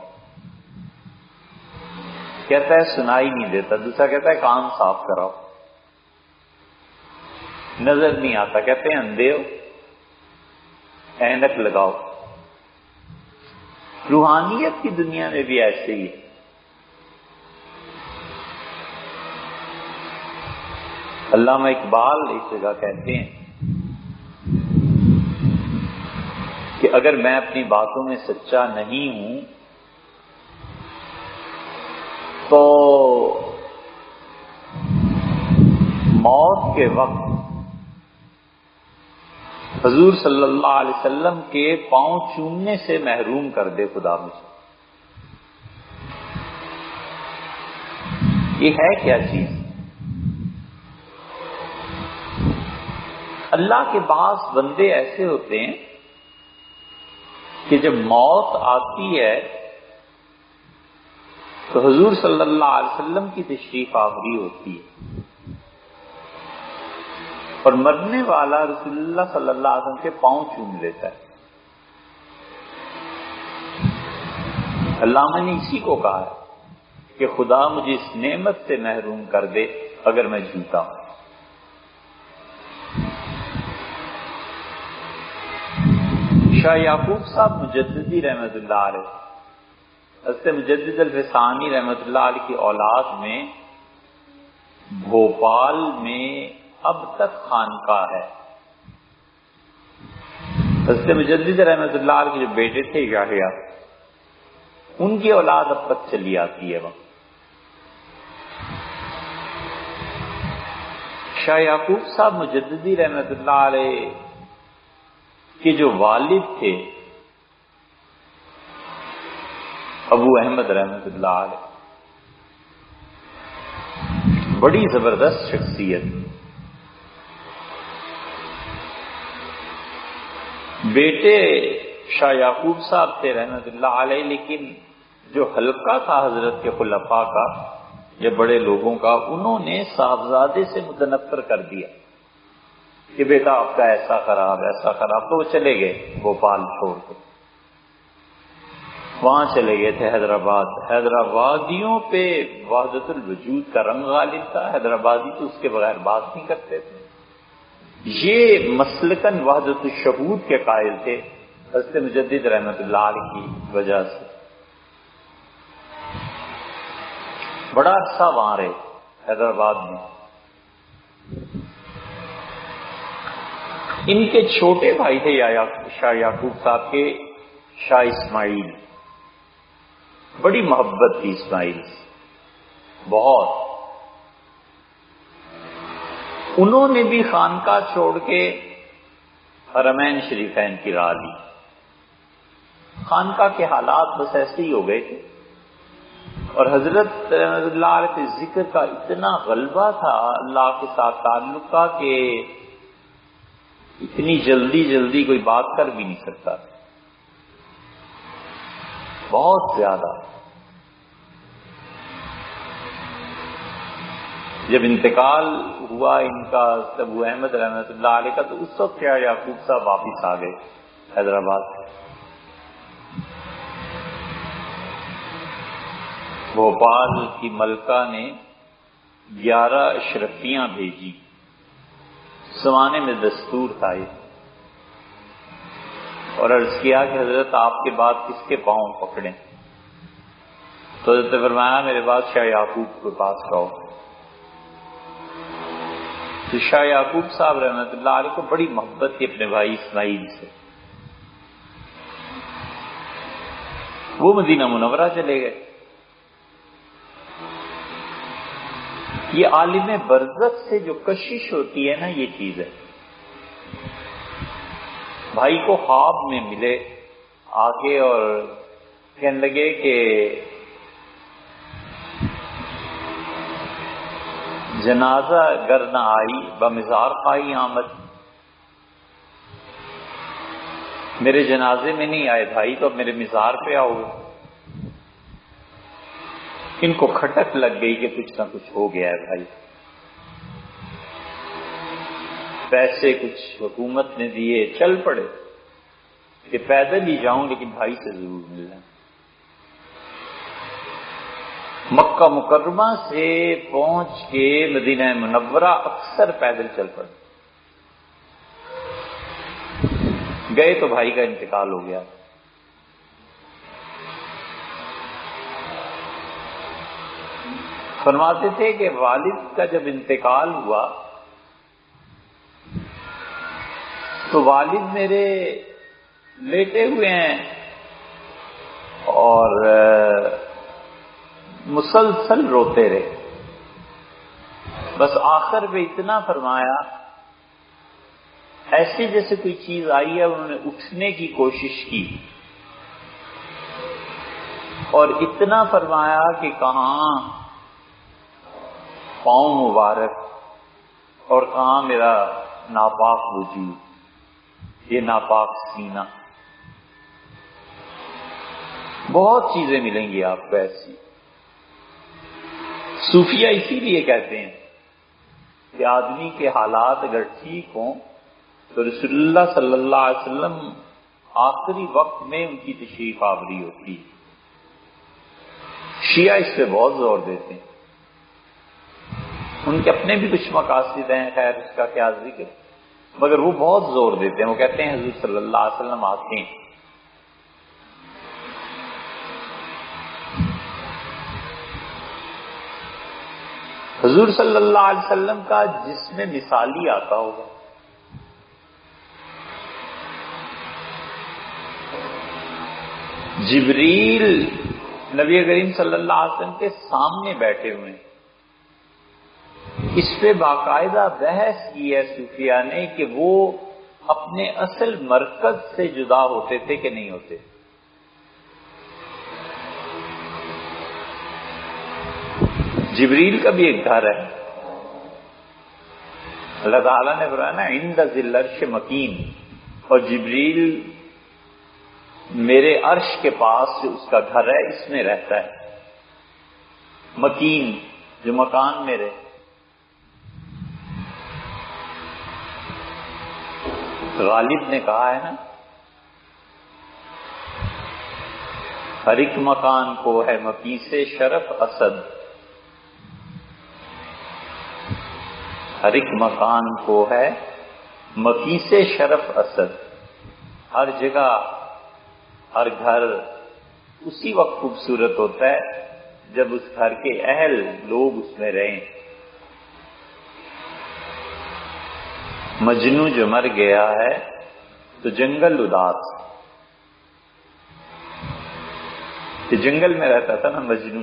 کہتا ہے سنائی نہیں دیتا، دوسرا کہتا ہے کان صاف کراؤ. نظر نہیں آتا، کہتے ہیں اندھے ہو اینک لگاؤ. روحانیت کی دنیا میں بھی ایسے ہی ہے. علامہ اقبال ایک جگہ کہتے ہیں کہ اگر میں اپنی باتوں میں سچا نہیں ہوں تو موت کے وقت حضور صلی اللہ علیہ وسلم کے پاؤں چومنے سے محروم کر دے خدا مجھے. یہ ہے کیا چیز؟ اللہ کے بعض بندے ایسے ہوتے ہیں کہ جب موت آتی ہے تو حضور صلی اللہ علیہ وسلم کی تشریف آوری ہوتی ہے اور مرنے والا رسول اللہ صلی اللہ علیہ وسلم کے پاؤں چوم لیتا ہے. علامہ نے اسی کو کہا ہے کہ خدا مجھے اس نعمت سے محروم کر دے اگر میں جھوٹا ہوں. شاہ یعقوب صاحب مجددی رحمت اللہ علیہ، حضرت مجدد الفسانی رحمت اللہ علیہ کی اولاد میں بھوپال میں اب تک خانقاہ ہے. حضرت مجدد رحمت اللہ علیہ کے جو بیٹے تھے یحییٰ، ان کی اولاد اب تک چلی آتی ہے وہاں۔ شاہ یعقوب صاحب مجددی رحمت اللہ علیہ کے جو والد تھے ابو احمد رحمت اللہ علیہ، بڑی زبردست شخصیت، بیٹے شاہ یعقوب صاحب تھے رحمت اللہ علیہ، لیکن جو حلقہ تھا حضرت کے خلفاء کا یا بڑے لوگوں کا، انہوں نے صاحبزادے سے متنفر کر دیا کہ بیٹا آپ کا ایسا خراب ایسا خراب، تو وہ چلے گئے بھوپال چھوڑ کے، وہاں چلے گئے تھے حیدرآباد۔ حیدرآبادیوں پہ وحدت الوجود کا رنگ غالب تھا، حیدرآبادی تو اس کے بغیر بات نہیں کرتے تھے، یہ مسلکن وحدت الشہود کے قائل تھے حضرت مجدد رحمت اللہ علیہ کی وجہ سے۔ بڑا عرصہ وہاں رہے حیدرآباد میں۔ ان کے چھوٹے بھائی تھے شاہ یعقوب صاحب کے شاہ اسماعیل، بڑی محبت تھی اسماعیل سے بہت۔ انہوں نے بھی خانقاہ چھوڑ کے حرمین شریفین کی راہ لی۔ خانقاہ کے حالات بس ایسے ہی ہو گئے تھے، اور حضرت رحمت اللہ علیہ کے ذکر کا اتنا غلبہ تھا اللہ کے ساتھ تعلق کا کہ اتنی جلدی کوئی بات کر بھی نہیں سکتا، بہت زیادہ۔ جب انتقال ہوا ان کا ابو احمد رحمت اللہ علیہ کا، تو اس وقت شاہ یعقوب صاحب واپس آ گئے حیدرآباد سے۔ بھوپال کی ملکہ نے 11 اشرفیاں بھیجی، زمانے میں دستور تھا یہ، اور عرض کیا کہ حضرت آپ کے بعد کس کے پاؤں پکڑیں؟ تو حضرت نے فرمایا میرے بعد شاہ یعقوب کے پاس رہو۔ تو شاہ یعقوب صاحب رحمت اللہ علیہ کو بڑی محبت تھی اپنے بھائی اسماعیل سے، وہ مدینہ منورہ چلے گئے۔ یہ عالم برزخ سے جو کشش ہوتی ہے نا، یہ چیز ہے۔ بھائی کو خواب میں ملے آ کے اور کہنے لگے کہ جنازہ گر نہ آئی بمزار خائی آمد، میرے جنازے میں نہیں آئے بھائی تو اب میرے مزار پہ آؤ۔ ان کو کھٹک لگ گئی کہ کچھ نہ کچھ ہو گیا ہے بھائی۔ پیسے کچھ حکومت نے دیے، چل پڑے کہ پیدل ہی جاؤں لیکن بھائی سے ضرور ملنا۔ مکہ مکرمہ سے پہنچ کے مدینہ منورہ اکثر پیدل چل پڑے، گئے تو بھائی کا انتقال ہو گیا۔ فرماتے تھے کہ والد کا جب انتقال ہوا تو والد میرے لیٹے ہوئے ہیں اور مسلسل روتے رہے، بس آخر میں اتنا فرمایا ایسی جیسے کوئی چیز آئی ہے، انہوں نے اٹھنے کی کوشش کی اور اتنا فرمایا کہ کہاں پاؤں مبارک اور کہاں میرا ناپاک وجود، یہ ناپاک سینہ۔ بہت چیزیں ملیں گی آپ کو ایسی۔ صوفیہ اسی لیے کہتے ہیں کہ آدمی کے حالات اگر ٹھیک ہوں تو رسول اللہ صلی اللہ علیہ وسلم آخری وقت میں ان کی تشریف آوری ہوتی ہے۔ شیعہ اس پہ بہت زور دیتے ہیں، ان کے اپنے بھی کچھ مقاصد ہیں، خیر اس کا کیا ذکر، مگر وہ بہت زور دیتے ہیں۔ وہ کہتے ہیں حضور صلی اللہ علیہ وسلم آتے ہیں۔ حضور صلی اللہ علیہ وسلم کا جسم مثالی آتا ہوگا، جبریل نبی کریم صلی اللہ علیہ وسلم کے سامنے بیٹھے ہوئے ہیں. اس پہ باقاعدہ بحث کی ہے صوفیاء نے کہ وہ اپنے اصل مرکز سے جدا ہوتے تھے کہ نہیں ہوتے. جبریل کا بھی ایک گھر ہے. اللہ تعالیٰ نے فرمایا نا عند ذی العرش مکین، اور جبریل میرے عرش کے پاس جو اس کا گھر ہے اس میں رہتا ہے. مکین جو مکان میں رہے. غالب نے کہا ہے نا ہر ایک مکان کو ہے مکی سے شرف اسد، ہر ایک مکان کو ہے مکی سے شرف اسد. ہر جگہ ہر گھر اسی وقت خوبصورت ہوتا ہے جب اس گھر کے اہل لوگ اس میں رہیں. مجنو جو مر گیا ہے تو جنگل اداس، کہ جنگل میں رہتا تھا نا مجنو،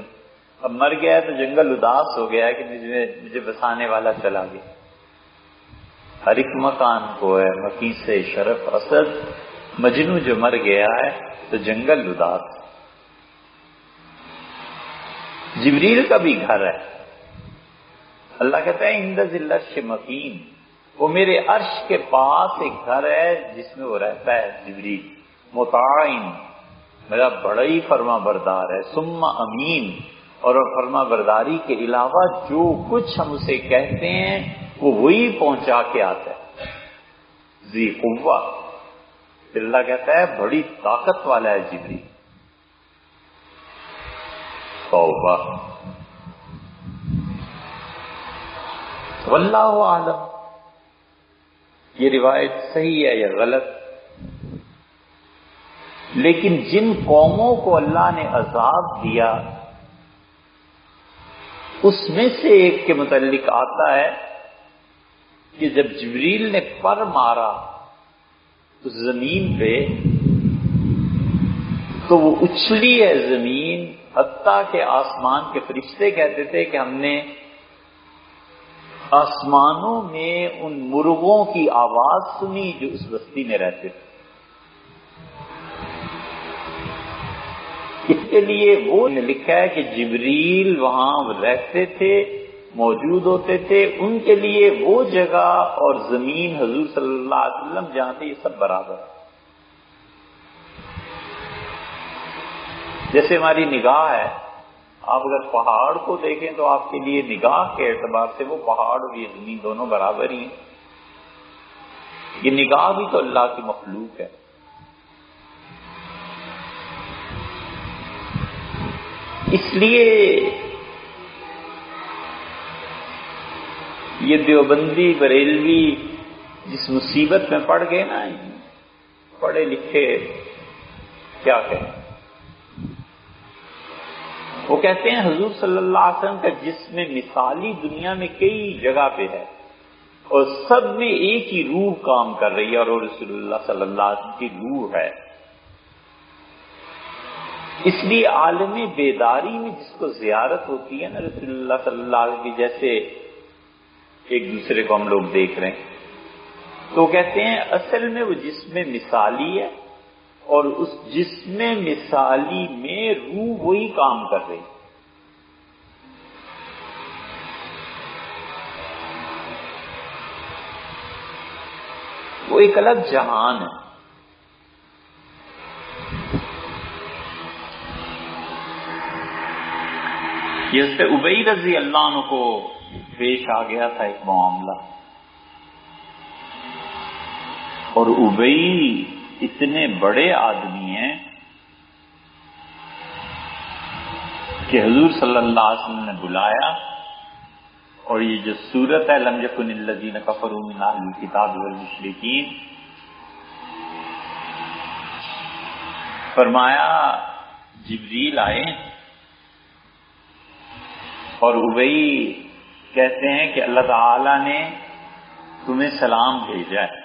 اب مر گیا ہے تو جنگل اداس ہو گیا ہے کہ مجھے بسانے والا چلا گیا. ہر ایک مکان کو ہے مکی سے شرف اسد، مجنو جو مر گیا ہے تو جنگل اداس. جبریل کا بھی گھر ہے. اللہ کہتا ہے عند ذی العرش مکین، وہ میرے عرش کے پاس ایک گھر ہے جس میں وہ رہتا ہے. جبریل مطاعن، میرا بڑا ہی فرما بردار ہے. ثم امین، اور فرما برداری کے علاوہ جو کچھ ہم اسے کہتے ہیں وہ وہی پہنچا کے آتا ہے. ذی قوہ، اللہ کہتا ہے بڑی طاقت والا ہے جبریل. توبہ. واللہ اعلم یہ روایت صحیح ہے یا غلط، لیکن جن قوموں کو اللہ نے عذاب دیا اس میں سے ایک کے متعلق آتا ہے کہ جب جبریل نے پر مارا اس زمین پہ تو وہ اچھلی ہے زمین، حتیٰ کہ آسمان کے فرشتے کہتے تھے کہ ہم نے آسمانوں میں ان مرغوں کی آواز سنی جو اس بستی میں رہتے تھے. اس کے لیے وہ لکھا ہے کہ جبریل وہاں رہتے تھے، موجود ہوتے تھے. ان کے لیے وہ جگہ اور زمین حضور صلی اللہ علیہ وسلم جہاں تھے یہ سب برابر ہے. جیسے ہماری نگاہ ہے، آپ اگر پہاڑ کو دیکھیں تو آپ کے لیے نگاہ کے اعتبار سے وہ پہاڑ اور یہ زمین دونوں برابر ہی ہیں. یہ نگاہ بھی تو اللہ کی مخلوق ہے. اس لیے یہ دیوبندی بریلوی جس مصیبت میں پڑ گئے نا، پڑھے لکھے کیا کہیں، وہ کہتے ہیں حضور صلی اللہ علیہ وسلم کا جسم مثالی دنیا میں کئی جگہ پہ ہے اور سب میں ایک ہی روح کام کر رہی ہے اور وہ رسول اللہ صلی اللہ علیہ وسلم کی روح ہے. اس لیے عالم بیداری میں جس کو زیارت ہوتی ہے نا رسول اللہ صلی اللہ علیہ وسلم کی، جیسے ایک دوسرے کو ہم لوگ دیکھ رہے ہیں، تو کہتے ہیں اصل میں وہ جسم مثالی ہے اور اس جسم مثالی میں روح وہی کام کر رہی. وہ ایک الگ جہان ہے. یہ سے ابی رضی اللہ عنہ کو پیش آ گیا تھا ایک معاملہ، اور ابی اتنے بڑے آدمی ہیں کہ حضور صلی اللہ علیہ وسلم نے بلایا، اور یہ جو سورت ہے لم یکن الذین کفروا من اہل الکتاب والمشرکین، فرمایا جبریل آئے اور ابی کہتے ہیں کہ اللہ تعالی نے تمہیں سلام بھیجا ہے.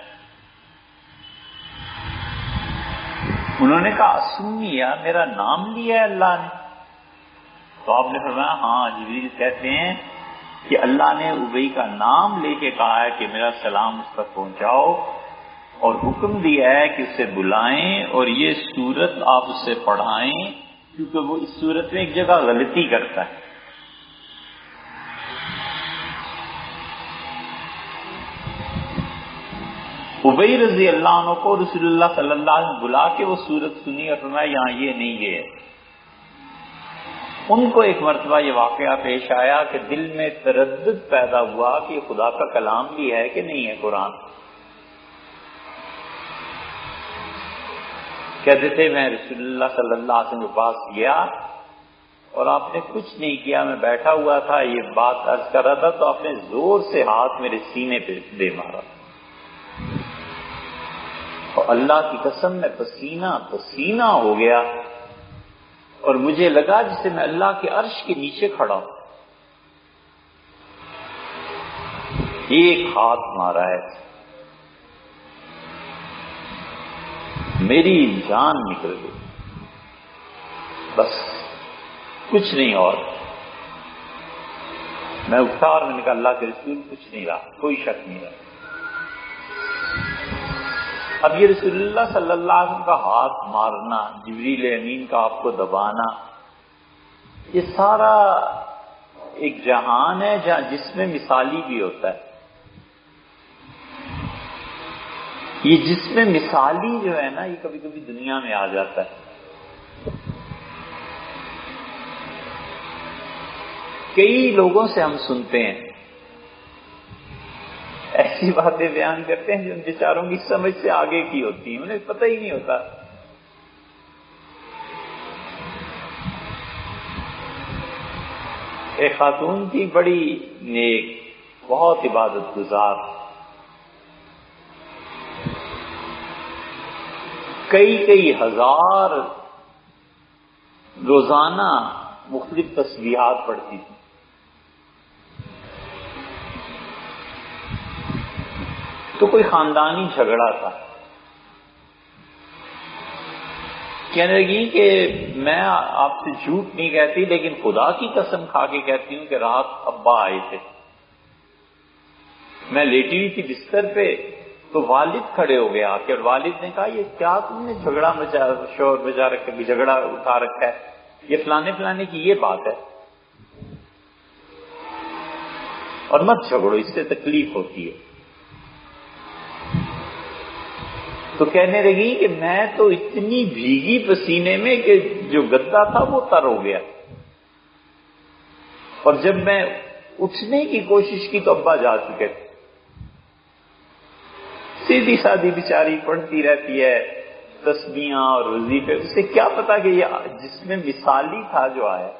انہوں نے کہا سنیا، میرا نام لیا ہے اللہ نے. تو آپ نے فرمایا ہاں جبریل کہتے ہیں کہ اللہ نے ابی کا نام لے کے کہا ہے کہ میرا سلام اس تک پہنچاؤ، اور حکم دیا ہے کہ اسے بلائیں اور یہ سورت آپ اسے پڑھائیں، کیونکہ وہ اس سورت میں ایک جگہ غلطی کرتا ہے۔ ابی رضی اللہ عنہ کو رسول اللہ صلی اللہ علیہ وسلم بلا کے وہ سورت سنی اور فرمایا یہاں یہ نہیں ہے۔ ان کو ایک مرتبہ یہ واقعہ پیش آیا کہ دل میں تردد پیدا ہوا کہ یہ خدا کا کلام بھی ہے کہ نہیں ہے قرآن۔ کہتے تھے میں رسول اللہ صلی اللہ علیہ وسلم کے پاس گیا اور آپ نے کچھ نہیں کیا، میں بیٹھا ہوا تھا، یہ بات عرض کر رہا تھا تو آپ نے زور سے ہاتھ میرے سینے پہ دے مارا، اور اللہ کی قسم میں پسینہ پسینہ ہو گیا اور مجھے لگا جسے میں اللہ کے عرش کے نیچے کھڑا ہوں۔ ایک ہاتھ مارا ہے، میری جان نکل گئی، بس کچھ نہیں۔ اور میں اٹھا اور میں نے کہا اللہ کے رسول کچھ نہیں رہا، کوئی شک نہیں رہا۔ اب یہ رسول اللہ صلی اللہ علیہ وسلم کا ہاتھ مارنا، جبریل امین کا آپ کو دبانا، یہ سارا ایک جہان ہے جہاں جس میں مثالی بھی ہوتا ہے۔ یہ جس میں مثالی جو ہے نا، یہ کبھی کبھی دنیا میں آ جاتا ہے۔ کئی لوگوں سے ہم سنتے ہیں ایسی باتیں بیان کرتے ہیں جو ان بیچاروں کی سمجھ سے آگے کی ہوتی ہیں، انہیں پتہ ہی نہیں ہوتا۔ ایک خاتون تھی بڑی نیک، بہت عبادت گزار، کئی ہزار روزانہ مختلف تسبیحات پڑھتی تھی۔ تو کوئی خاندانی جھگڑا تھا، کہنے لگی کہ میں آپ سے جھوٹ نہیں کہتی لیکن خدا کی قسم کھا کے کہتی ہوں کہ رات ابا آئے تھے، میں لیٹی ہوئی تھی بستر پہ تو والد کھڑے ہو گئے آ کے، اور والد نے کہا یہ کیا تم نے جھگڑا مچا، شور بجا رکھا، جھگڑا اٹھا رکھا ہے، یہ فلانے کی یہ بات ہے، اور مت جھگڑو، اس سے تکلیف ہوتی ہے۔ تو کہنے لگی کہ میں تو اتنی بھیگی پسینے میں کہ جو گدا تھا وہ تر ہو گیا، اور جب میں اٹھنے کی کوشش کی تو ابا جا چکے تھے۔ سیدھی سادی بیچاری پڑھتی رہتی ہے تسبیحاں اور وظیفے، اسے کیا پتا کہ یہ جس میں مثالی تھا جو آیا۔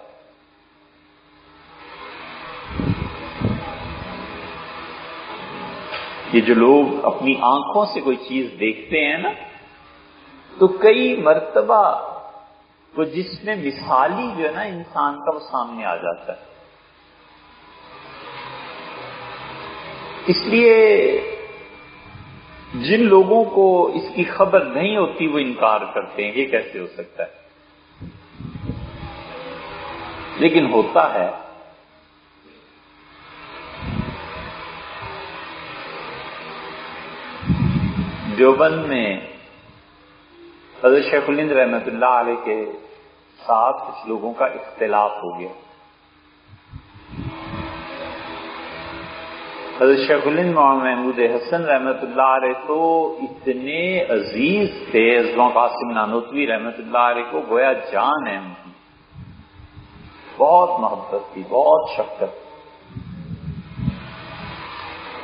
یہ جو لوگ اپنی آنکھوں سے کوئی چیز دیکھتے ہیں نا، تو کئی مرتبہ وہ جس میں مثالی جو ہے نا انسان کا، وہ سامنے آ جاتا ہے۔ اس لیے جن لوگوں کو اس کی خبر نہیں ہوتی وہ انکار کرتے ہیں، یہ کیسے ہو سکتا ہے؟ لیکن ہوتا ہے۔ دیوبند میں حضرت شیخ الہند رحمۃ اللہ علیہ کے ساتھ کچھ لوگوں کا اختلاف ہو گیا۔ حضرت شیخ الہند مولانا محمود حسن رحمۃ اللہ علیہ تو اتنے عزیز تھے، حضرت قاسم نانوتوی رحمۃ اللہ علیہ کو گویا جان ہے ان کی، بہت محبت تھی، بہت شفقت،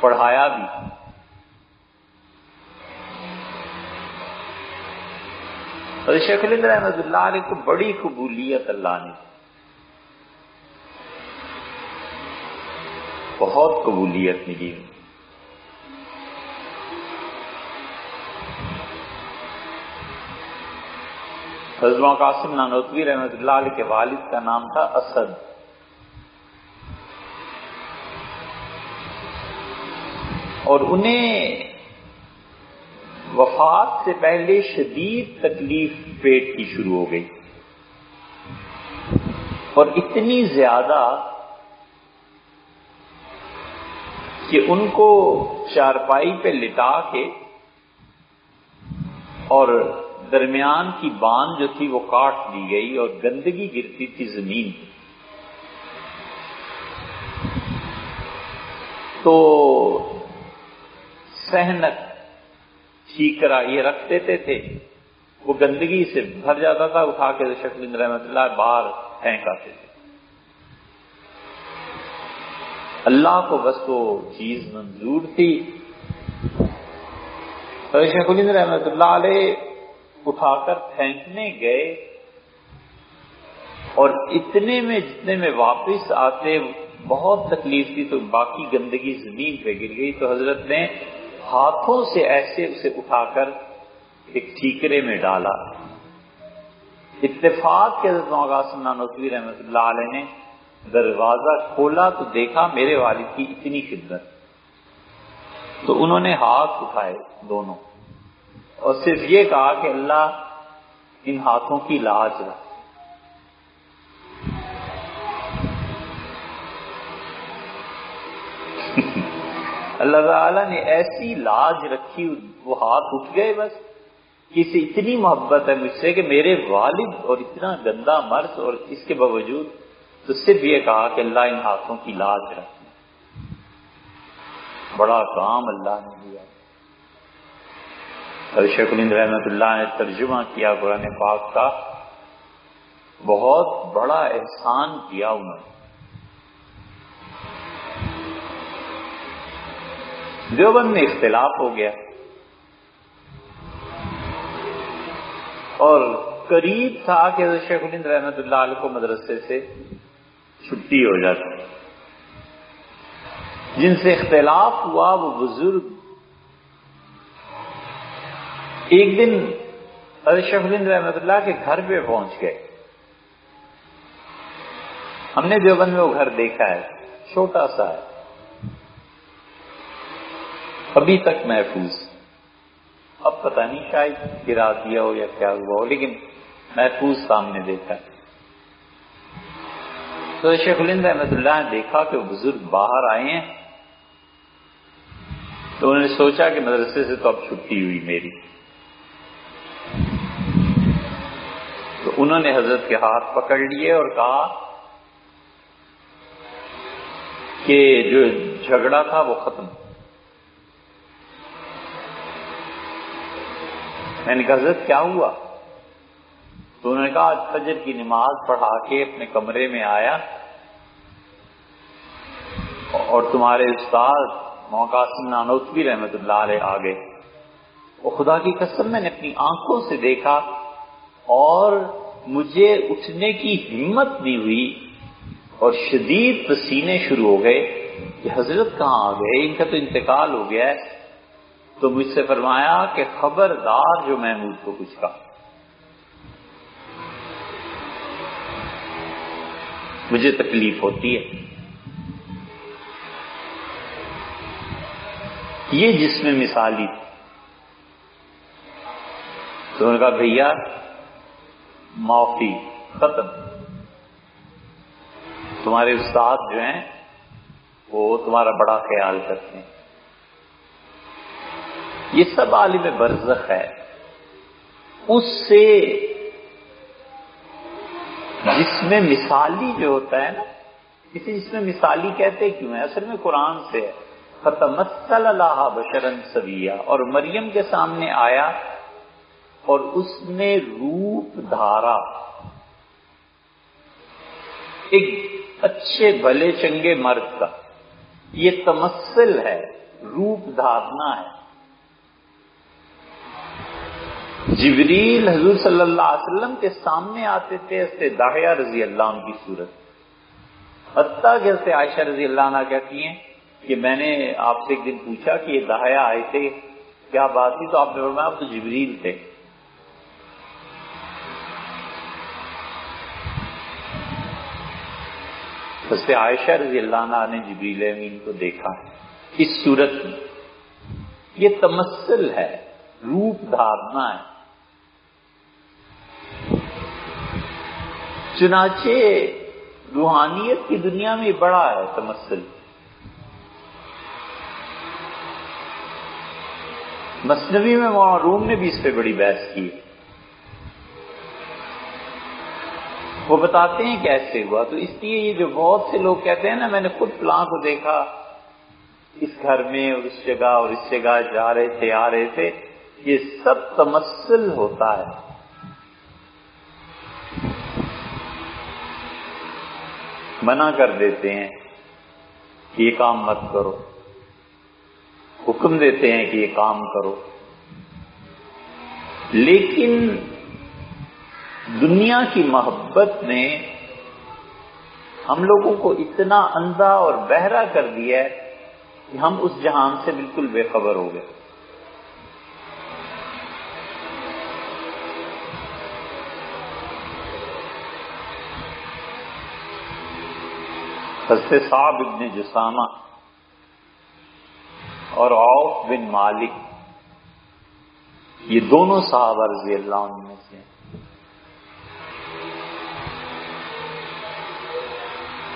پڑھایا بھی۔ حضرت شیخ الہند رحمۃ اللہ علیہ کو بڑی قبولیت اللہ نے، بہت قبولیت ملی۔ حضرت قاسم نانوتوی رحمۃ اللہ علیہ کے والد کا نام تھا اسد، اور انہیں وفات سے پہلے شدید تکلیف پیٹ کی شروع ہو گئی، اور اتنی زیادہ کہ ان کو چارپائی پہ لٹا کے اور درمیان کی باند جو تھی وہ کاٹ دی گئی اور گندگی گرتی تھی زمین پہ. تو سہنک ٹھیکرا یہ رکھ دیتے تھے، وہ گندگی سے بھر جاتا تھا، اٹھا کے شیخ الہند رحمۃ اللہ باہر پھینک آتے تھے. اللہ کو بس وہ چیز منظور تھی. تو شیخ الہند رحمۃ اللہ علیہ اٹھا کر پھینکنے گئے اور اتنے میں جتنے میں واپس آتے بہت تکلیف تھی، تو باقی گندگی زمین پہ گر گئی. تو حضرت نے ہاتھوں سے ایسے اسے اٹھا کر ایک ٹھیکرے میں ڈالا. اتفاق کے حضرت مولانا قاسم نانوتوی رحمۃ اللہ علیہ نے دروازہ کھولا تو دیکھا میرے والد کی اتنی خدمت. تو انہوں نے ہاتھ اٹھائے دونوں اور صرف یہ کہا کہ اللہ ان ہاتھوں کی لاج رکھ. اللہ تعالیٰ نے ایسی لاج رکھی، وہ ہاتھ اٹھ گئے. بس کسی اتنی محبت ہے مجھ سے کہ میرے والد اور اتنا گندا مرض، اور اس کے باوجود تو صرف یہ کہا کہ اللہ ان ہاتھوں کی لاج رکھ. بڑا کام اللہ نے دیا. اور شیخ الہند رحمۃ اللہ نے ترجمہ کیا قرآن پاک کا، بہت بڑا احسان کیا انہوں نے. دیوبند میں اختلاف ہو گیا اور قریب تھا کہ حضرت شیخ الہند رحمۃ اللہ علیہ کو مدرسے سے چھٹی ہو جاتی. جن سے اختلاف ہوا وہ بزرگ ایک دن حضرت شیخ الہند رحمۃ اللہ کے گھر پہ پہنچ گئے. ہم نے دیوبند میں وہ گھر دیکھا ہے، چھوٹا سا ہے، ابھی تک محفوظ. اب پتہ نہیں شاید گرا دیا ہو یا کیا ہوا ہو، لیکن محفوظ سامنے دیکھا. تو شیخ الہند رحمۃ اللہ نے دیکھا کہ وہ بزرگ باہر آئے ہیں، تو انہوں نے سوچا کہ مدرسے سے تو اب چھٹی ہوئی میری. تو انہوں نے حضرت کے ہاتھ پکڑ لیے اور کہا کہ جو جھگڑا تھا وہ ختم. میں نے کہا حضرت کیا ہوا؟ تو انہوں نے کہا آج فجر کی نماز پڑھا کے اپنے کمرے میں آیا اور تمہارے استاد مولانا قاسم نانوتوی رحمۃ اللہ علیہ آ گئے. اور خدا کی قسم میں نے اپنی آنکھوں سے دیکھا اور مجھے اٹھنے کی ہمت نہیں ہوئی اور شدید پسینے شروع ہو گئے کہ حضرت کہاں آ گئے، ان کا تو انتقال ہو گیا ہے. تو مجھ سے فرمایا کہ خبردار جو محمود کو کچھ کہا. مجھے تکلیف ہوتی ہے. یہ جسم مثالی تھی. تو انہوں نے کہا بھیا معافی، ختم. تمہارے استاد جو ہیں وہ تمہارا بڑا خیال کرتے ہیں. یہ سب عالم برزخ ہے. اس سے جسم مثالی جو ہوتا ہے نا، اسی جسم مثالی کہتے کیوں ہے؟ اصل میں قرآن سے ہے. فتمثل لها بشرا سویا، اور مریم کے سامنے آیا اور اس نے روپ دھارا، ایک اچھے بھلے چنگے مرد کا. یہ تمثل ہے، روپ دھارنا ہے. جبریل حضور صلی اللہ علیہ وسلم کے سامنے آتے تھے، حضرت داحیہ رضی اللہ عنہ کی صورت. حتیٰ کہ حضرت عائشہ رضی اللہ عنہ کہتی ہیں کہ میں نے آپ سے ایک دن پوچھا کہ یہ داحیہ آئے تھے، کیا بات تھی؟ تو آپ نے فرمایا آپ تو جبریل تھے. حضرت عائشہ رضی اللہ عنہ نے جبریل امین کو دیکھا اس صورت میں. یہ تمثل ہے، روپ دھارنا ہے. چنانچہ روحانیت کی دنیا میں بڑا ہے تمثل. مثنوی میں مولانا روم نے بھی اس پہ بڑی بحث کی. وہ بتاتے ہیں کیسے ہوا. تو اس لیے یہ جو بہت سے لوگ کہتے ہیں نا میں نے خود فلاں کو دیکھا اس گھر میں اور اس جگہ اور اس جگہ جا رہے تھے آ رہے تھے، یہ سب تمثل ہوتا ہے. منع کر دیتے ہیں کہ یہ کام مت کرو، حکم دیتے ہیں کہ یہ کام کرو، لیکن دنیا کی محبت نے ہم لوگوں کو اتنا اندھا اور بہرا کر دیا ہے کہ ہم اس جہان سے بالکل بے خبر ہو گئے. حضرت صعب بن جسامہ اور عوف بن مالک، یہ دونوں صحابہ رضی اللہ عنہ میں سے ہیں.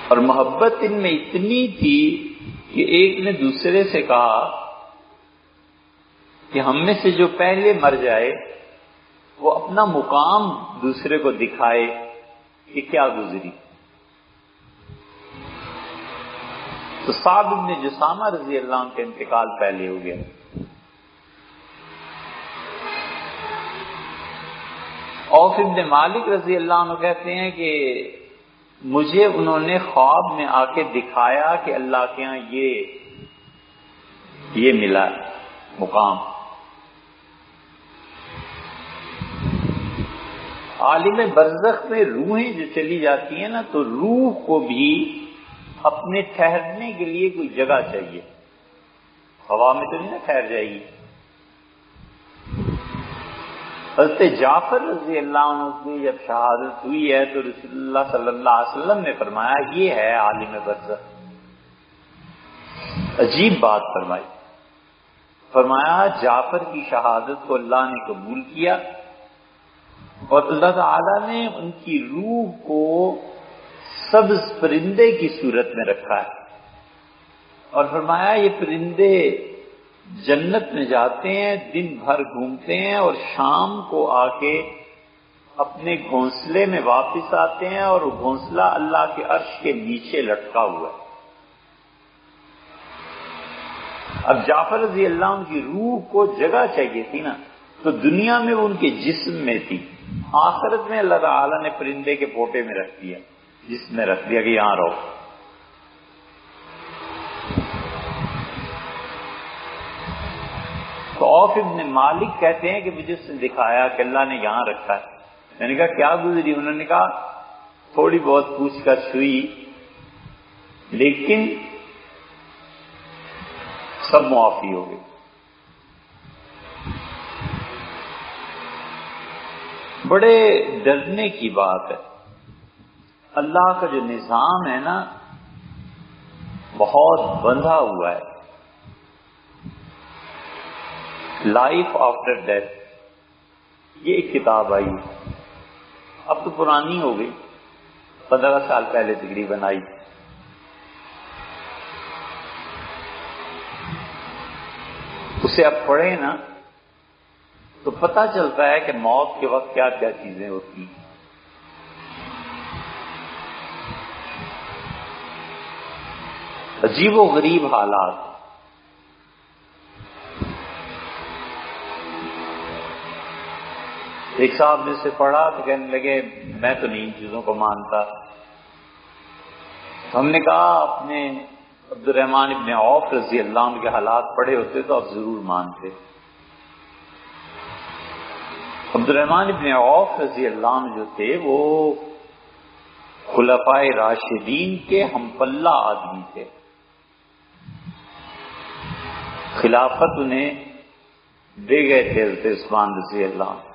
اور محبت ان میں اتنی تھی کہ ایک نے دوسرے سے کہا کہ ہم میں سے جو پہلے مر جائے وہ اپنا مقام دوسرے کو دکھائے کہ کیا گزری. تو صعب بن جسامہ رضی اللہ عنہ کا انتقال پہلے ہو گیا. عوف بن مالک رضی اللہ عنہ کہتے ہیں کہ مجھے انہوں نے خواب میں آ کے دکھایا کہ اللہ کے ہاں یہ ملا مقام. عالم برزخ میں روحیں جو چلی جاتی ہیں نا تو روح کو بھی اپنے ٹھہرنے کے لیے کوئی جگہ چاہیے. ہوا میں تو نہیں نا ٹھہر جائے گی. حضرت جعفر رضی اللہ عنہ کی جب شہادت ہوئی ہے تو رسول اللہ صلی اللہ علیہ وسلم نے فرمایا یہ ہے عالم برزخ. عجیب بات فرمائی. فرمایا جعفر کی شہادت کو اللہ نے قبول کیا اور اللہ تعالی نے ان کی روح کو سبز پرندے کی صورت میں رکھا ہے اور فرمایا یہ پرندے جنت میں جاتے ہیں، دن بھر گھومتے ہیں اور شام کو آ کے اپنے گھونسلے میں واپس آتے ہیں اور وہ گھونسلہ اللہ کے عرش کے نیچے لٹکا ہوا ہے. اب جعفر رضی اللہ عنہ کی روح کو جگہ چاہیے تھی نا، تو دنیا میں وہ ان کے جسم میں تھی، آخرت میں اللہ تعالی نے پرندے کے پوٹے میں رکھ دیا، جسم میں رکھ دیا کہ یہاں رہو. تو عوف بن مالک کہتے ہیں کہ مجھے اس نے دکھایا کہ اللہ نے یہاں رکھا ہے. میں نے کہا کیا گزری؟ انہوں نے کہا تھوڑی بہت پوچھ گچھ ہوئی لیکن سب معافی ہو گئی. بڑے ڈرنے کی بات ہے. اللہ کا جو نظام ہے نا بہت بندھا ہوا ہے. لائف آفٹر ڈیتھ یہ ایک کتاب آئی، اب تو پرانی ہو گئی، 15 سال پہلے تقریباً آئی. اسے اب پڑھیں نا تو پتہ چلتا ہے کہ موت کے وقت کیا کیا چیزیں ہوتی ہیں. عجیب و غریب حالات. ایک صاحب نے سے پڑھا تو کہنے لگے میں تو نہیں ان چیزوں کو مانتا. ہم نے کہا اپنے عبد الرحمن ابن عوف رضی اللہ عنہ کے حالات پڑھے ہوتے تو آپ ضرور مانتے. عبد الرحمن ابن عوف رضی اللہ عنہ جو تھے وہ خلفائے راشدین کے ہم پلہ آدمی تھے. خلافت انہیں دے گئے تھے حضرت عثمان رضی اللہ عنہ.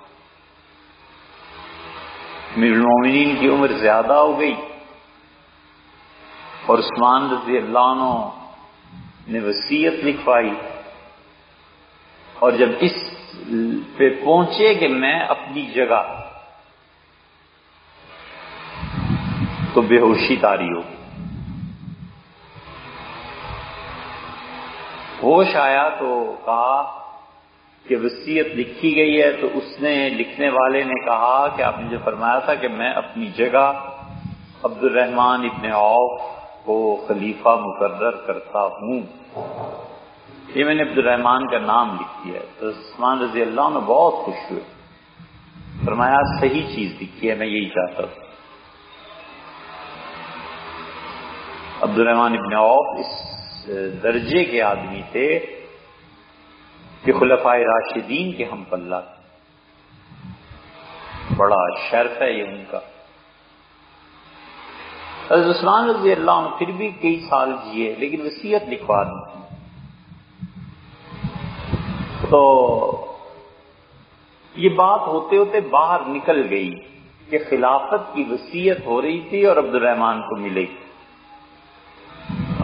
امیر المومنین کی عمر زیادہ ہو گئی اور عثمان رضی اللہ عنہ نے وصیت لکھوائی اور جب اس پہ پہنچے کہ میں اپنی جگہ تو بے ہوشی طاری ہوگی. ہوش آیا تو کہا کہ وصیت لکھی گئی ہے. تو اس نے لکھنے والے نے کہا کہ آپ نے جو فرمایا تھا کہ میں اپنی جگہ عبد الرحمن ابن عوف کو خلیفہ مقرر کرتا ہوں، یہ میں نے عبد الرحمن کا نام لکھ دیا ہے. تو عثمان رضی اللہ عنہ بہت خوش ہوئے، فرمایا صحیح چیز لکھی ہے، میں یہی چاہتا ہوں. عبد الرحمن ابن عوف اس درجے کے آدمی تھے کہ خلفائے راشدین کے ہم پلہ، بڑا شرف ہے یہ ان کا. حضرت عثمان رضی اللہ عنہ پھر بھی کئی سال جیے لیکن وصیت لکھوا دی. تو یہ بات ہوتے ہوتے باہر نکل گئی کہ خلافت کی وصیت ہو رہی تھی اور عبد الرحمن کو ملے گی.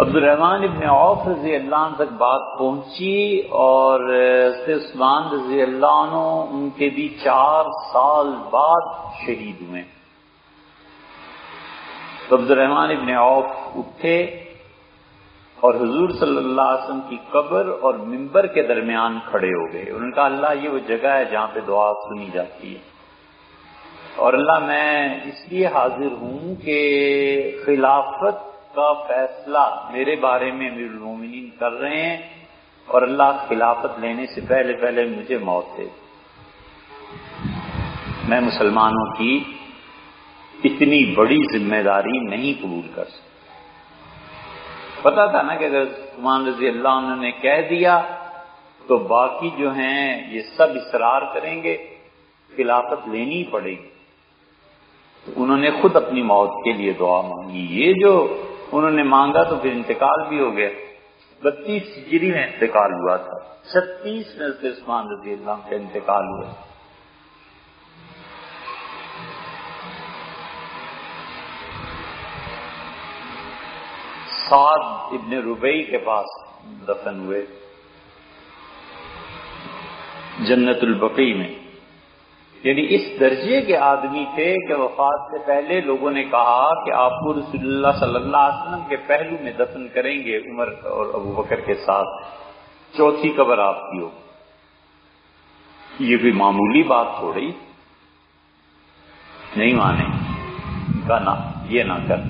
عبد الرحمن ابن عوف رضی اللہ عنہ تک بات پہنچی اور عثمان رضی اللہ عنہ ان کے بھی 4 سال بعد شہید ہوئے. تو عبد الرحمن ابن عوف اٹھے اور حضور صلی اللہ علیہ وسلم کی قبر اور منبر کے درمیان کھڑے ہو گئے. انہوں نے کہا اللہ یہ وہ جگہ ہے جہاں پہ دعا سنی جاتی ہے، اور اللہ میں اس لیے حاضر ہوں کہ خلافت کا فیصلہ میرے بارے میں امیر المومنین کر رہے ہیں، اور اللہ خلافت لینے سے پہلے پہلے مجھے موت دے. میں مسلمانوں کی اتنی بڑی ذمہ داری نہیں قبول کر سکتا. پتا تھا نا کہ اگر عثمان رضی اللہ عنہ نے کہہ دیا تو باقی جو ہیں یہ سب اصرار کریں گے، خلافت لینی ہی پڑے گی. انہوں نے خود اپنی موت کے لیے دعا مانگی. یہ جو انہوں نے مانگا تو پھر انتقال بھی ہو گیا. 32 ہجری میں انتقال ہوا تھا، 36 میں سے عثمان رضی اللہ عنہ کا انتقال ہوا. سعد ابن ربیع کے پاس دفن ہوئے جنت البقیع میں. یعنی اس درجے کے آدمی تھے کہ وفات سے پہلے لوگوں نے کہا کہ آپ کو رسول اللہ صلی اللہ علیہ وسلم کے پہلو میں دفن کریں گے عمر اور ابو بکر کے ساتھ، 4تھی قبر آپ کی ہو. یہ بھی معمولی بات ہو رہی نہیں، مانے کا نہ یہ نہ کر.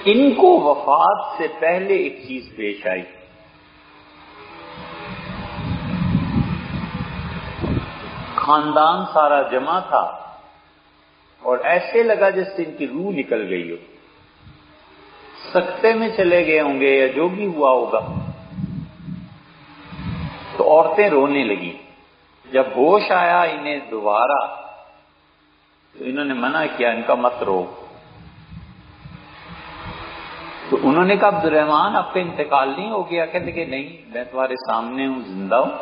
ان کو وفات سے پہلے ایک چیز پیش آئی. خاندان سارا جمع تھا اور ایسے لگا جس سے ان کی روح نکل گئی ہو، سکتے میں چلے گئے ہوں گے یا جو بھی ہوا ہوگا. تو عورتیں رونے لگی. جب ہوش آیا انہیں دوبارہ تو انہوں نے منع کیا، ان کا مت رو. تو انہوں نے کہا عبد الرحمن آپ کا انتقال نہیں ہو گیا؟ کہتے کہ نہیں، میں تمہارے سامنے ہوں، زندہ ہوں،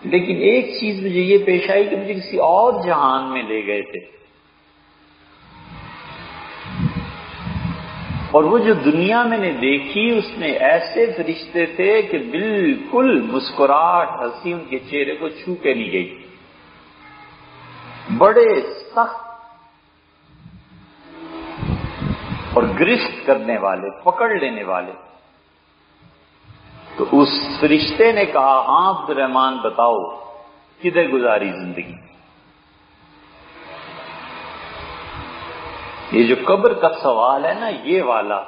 لیکن ایک چیز مجھے یہ پیش آئی کہ مجھے کسی اور جہان میں لے گئے تھے، اور وہ جو دنیا میں نے دیکھی اس میں ایسے فرشتے تھے کہ بالکل مسکراہٹ ہنسی ان کے چہرے کو چھو کے نہیں گئی، بڑے سخت اور گرفت کرنے والے، پکڑ لینے والے. تو اس فرشتے نے کہا ہاں عبد الرحمن بتاؤ کدھر گزاری زندگی. یہ جو قبر کا سوال ہے نا یہ والا،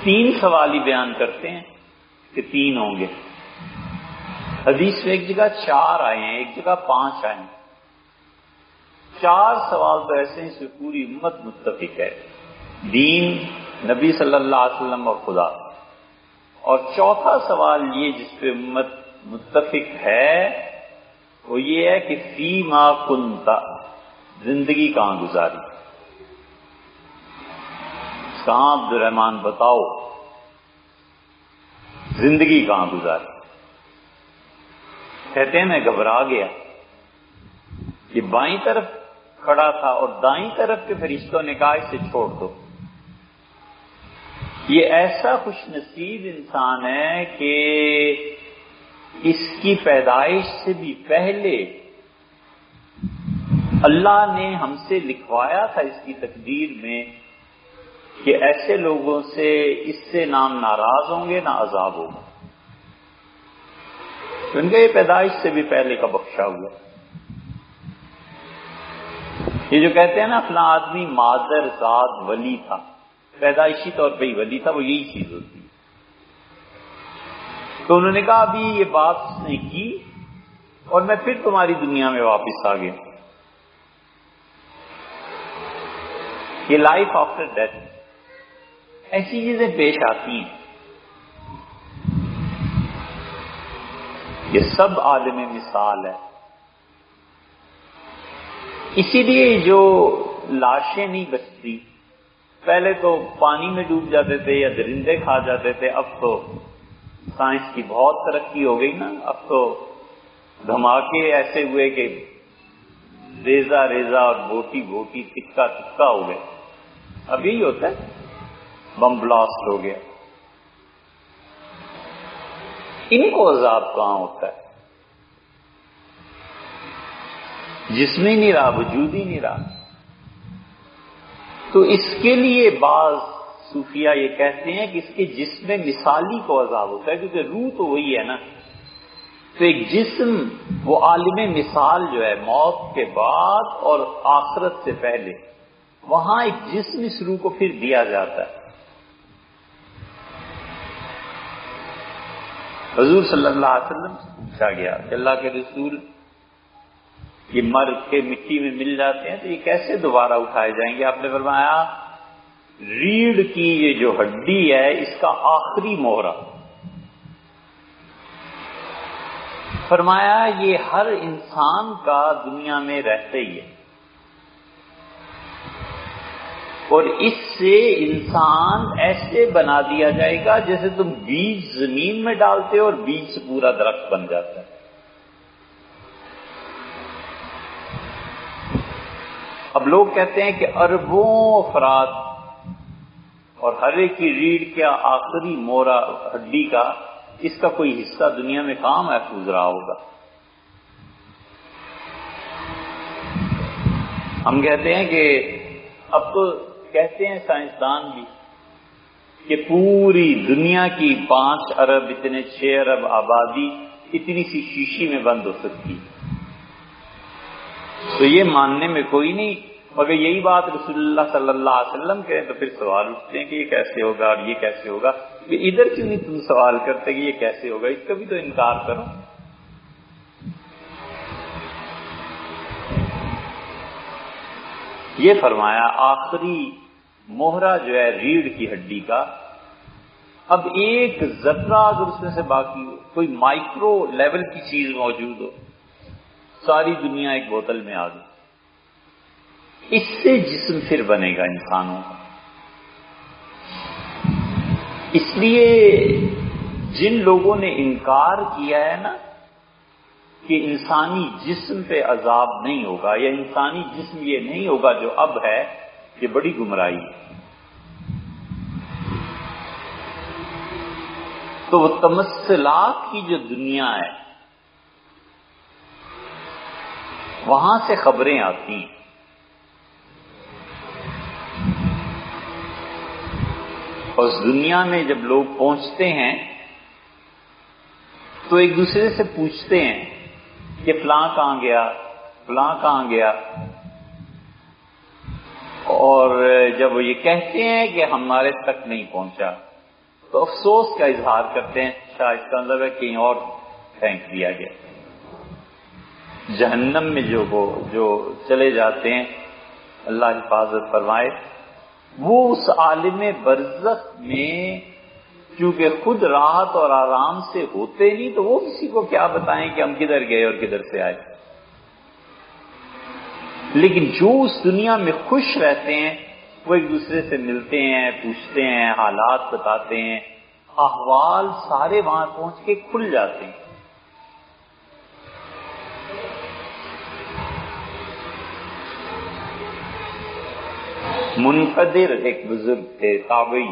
3 سوال ہی بیان کرتے ہیں کہ 3 ہوں گے. حدیث میں ایک جگہ 4 آئے ہیں، ایک جگہ 5 آئے ہیں. 4 سوال تو ایسے ہیں سے پوری امت متفق ہے، دین، نبی صلی اللہ علیہ وسلم اور خدا. اور 4تھا سوال یہ جس پہ امت متفق ہے وہ یہ ہے کہ فی ما کنت، زندگی کہاں گزاری. کہاں عبد الرحمن بتاؤ زندگی کہاں گزاری. کہتے ہیں میں گھبرا گیا. یہ بائیں طرف کھڑا تھا اور دائیں طرف کے فرشتوں نے کہا اسے چھوڑ دو. یہ ایسا خوش نصیب انسان ہے کہ اس کی پیدائش سے بھی پہلے اللہ نے ہم سے لکھوایا تھا اس کی تقدیر میں کہ ایسے لوگوں سے اس سے نہ ناراض ہوں گے نہ عذاب ہوگا. تو ان کا یہ پیدائش سے بھی پہلے کا بخشا ہوا. یہ جو کہتے ہیں نا فلاں آدمی مادر ذات ولی تھا، پیدائشی طور پہ ہی ولی تھا، وہ یہی چیز ہوتی ہے. تو انہوں نے کہا ابھی یہ بات اس نے کی اور میں پھر تمہاری دنیا میں واپس آ گیا. یہ لائف آفٹر ڈیتھ، ایسی چیزیں پیش آتی ہیں. یہ سب عالم مثال ہے. اسی لیے جو لاشیں نہیں بچتی، پہلے تو پانی میں ڈوب جاتے تھے یا درندے کھا جاتے تھے، اب تو سائنس کی بہت ترقی ہو گئی نا. اب تو دھماکے ایسے ہوئے کہ ریزہ ریزہ اور بوٹی بوٹی تکا تکا ہو گئے. اب یہی ہوتا ہے، بم بلاسٹ ہو گیا. ان کو عذاب کہاں ہوتا ہے؟ جسم ہی نہیں رہا، وجود ہی نہیں رہا. تو اس کے لیے بعض صوفیہ یہ کہتے ہیں کہ اس کے جسم مثالی کو عذاب ہوتا ہے، کیونکہ روح تو وہی ہے نا. تو ایک جسم، وہ عالم مثال جو ہے موت کے بعد اور آخرت سے پہلے، وہاں ایک جسم اس روح کو پھر دیا جاتا ہے. حضور صلی اللہ علیہ وسلم سے پوچھا گیا کہ اللہ کے رسول، یہ مر کے مٹی میں مل جاتے ہیں تو یہ کیسے دوبارہ اٹھائے جائیں گے؟ آپ نے فرمایا ریڑھ کی یہ جو ہڈی ہے اس کا آخری مہرہ، فرمایا یہ ہر انسان کا دنیا میں رہتے ہی ہے، اور اس سے انسان ایسے بنا دیا جائے گا جیسے تم بیج زمین میں ڈالتے ہو اور بیج سے پورا درخت بن جاتا ہے. اب لوگ کہتے ہیں کہ اربوں افراد اور ہر ایک کی ریڑھ کا آخری مورا ہڈی کا، اس کا کوئی حصہ دنیا میں کہاں محفوظ رہا ہوگا. ہم کہتے ہیں کہ اب تو کہتے ہیں سائنسدان بھی کہ پوری دنیا کی 5 ارب اتنے 6 ارب آبادی اتنی سی شیشی میں بند ہو سکتی. تو یہ ماننے میں کوئی نہیں. مگر یہی بات رسول اللہ صلی اللہ علیہ وسلم کہیں تو پھر سوال اٹھتے ہیں کہ یہ کیسے ہوگا اور یہ کیسے ہوگا. ادھر کیوں نہیں تم سوال کرتے کہ یہ کیسے ہوگا؟ اس کا بھی تو انکار کرو. یہ فرمایا آخری مہرہ جو ہے ریڑھ کی ہڈی کا، اب ایک ذرہ اگر اس میں سے باقی ہو، کوئی مائکرو لیول کی چیز موجود ہو، ساری دنیا ایک بوتل میں آ گئی، اس سے جسم پھر بنے گا انسانوں کا. اس لیے جن لوگوں نے انکار کیا ہے نا کہ انسانی جسم پہ عذاب نہیں ہوگا یا انسانی جسم یہ نہیں ہوگا جو اب ہے، یہ بڑی گمراہی ہے. تو وہ تمثلات کی جو دنیا ہے وہاں سے خبریں آتی ہیں. اور اس دنیا میں جب لوگ پہنچتے ہیں تو ایک دوسرے سے پوچھتے ہیں کہ فلاں کہاں گیا، فلاں کہاں گیا. اور جب وہ یہ کہتے ہیں کہ ہمارے تک نہیں پہنچا تو افسوس کا اظہار کرتے ہیں، شاید اس کا مطلب ہے کہیں اور پھینک دیا گیا. جہنم میں جو چلے جاتے ہیں، اللہ حفاظت فرمائے، وہ اس عالم برزخ میں چونکہ خود راحت اور آرام سے ہوتے نہیں تو وہ کسی کو کیا بتائیں کہ ہم کدھر گئے اور کدھر سے آئے. لیکن جو اس دنیا میں خوش رہتے ہیں وہ ایک دوسرے سے ملتے ہیں، پوچھتے ہیں، حالات بتاتے ہیں، احوال سارے وہاں پہنچ کے کھل جاتے ہیں. منقدر ایک بزرگ تھے، تابعی.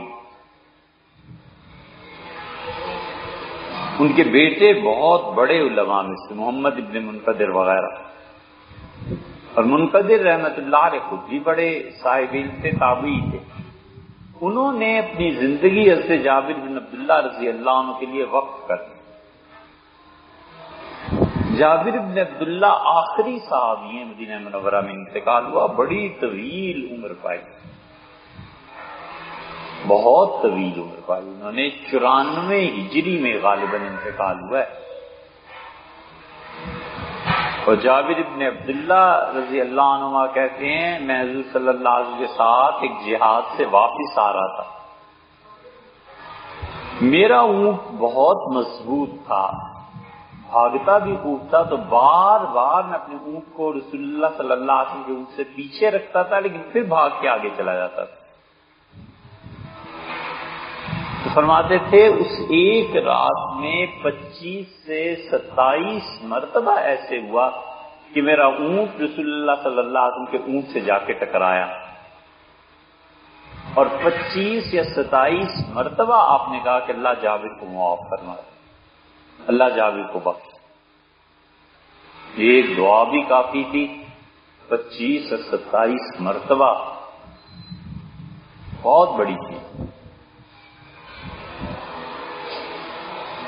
ان کے بیٹے بہت بڑے علماء میں سے محمد ابن منقدر وغیرہ، اور منقدر رحمت اللہ علیہ خود بھی بڑے صاحب علم تھے، تابعی تھے. انہوں نے اپنی زندگی حضرت جابر بن عبداللہ رضی اللہ عنہ کے لیے وقف کر دی. جابر بن عبداللہ آخری صحابی ہیں، مدینہ منورہ میں انتقال ہوا، بڑی طویل عمر پائی، بہت طویل عمر پائی. انہوں نے 94 ہجری میں غالباً انتقال ہوا ہے. اور جابر ابن عبداللہ رضی اللہ عنہ کہتے ہیں میں حضور صلی اللہ علیہ وسلم کے ساتھ ایک جہاد سے واپس آ رہا تھا. میرا اونٹ بہت مضبوط تھا، بھاگتا بھی خوب تھا، تو بار بار میں اپنے اونٹ کو رسول اللہ صلی اللہ علیہ وسلم کے اونٹ سے پیچھے رکھتا تھا، لیکن پھر بھاگ کے آگے چلا جاتا تھا. تو فرماتے تھے اس ایک رات میں 25 سے 27 مرتبہ ایسے ہوا کہ میرا اونٹ رسول اللہ صلی اللہ علیہ وسلم کے اونٹ سے جا کے ٹکرایا، اور 25 یا 27 مرتبہ آپ نے کہا کہ اللہ جابر کو معاف فرما، اللہ جابر کو بخش. ایک دعا بھی کافی تھی، 25 اور 27 مرتبہ بہت بڑی تھی.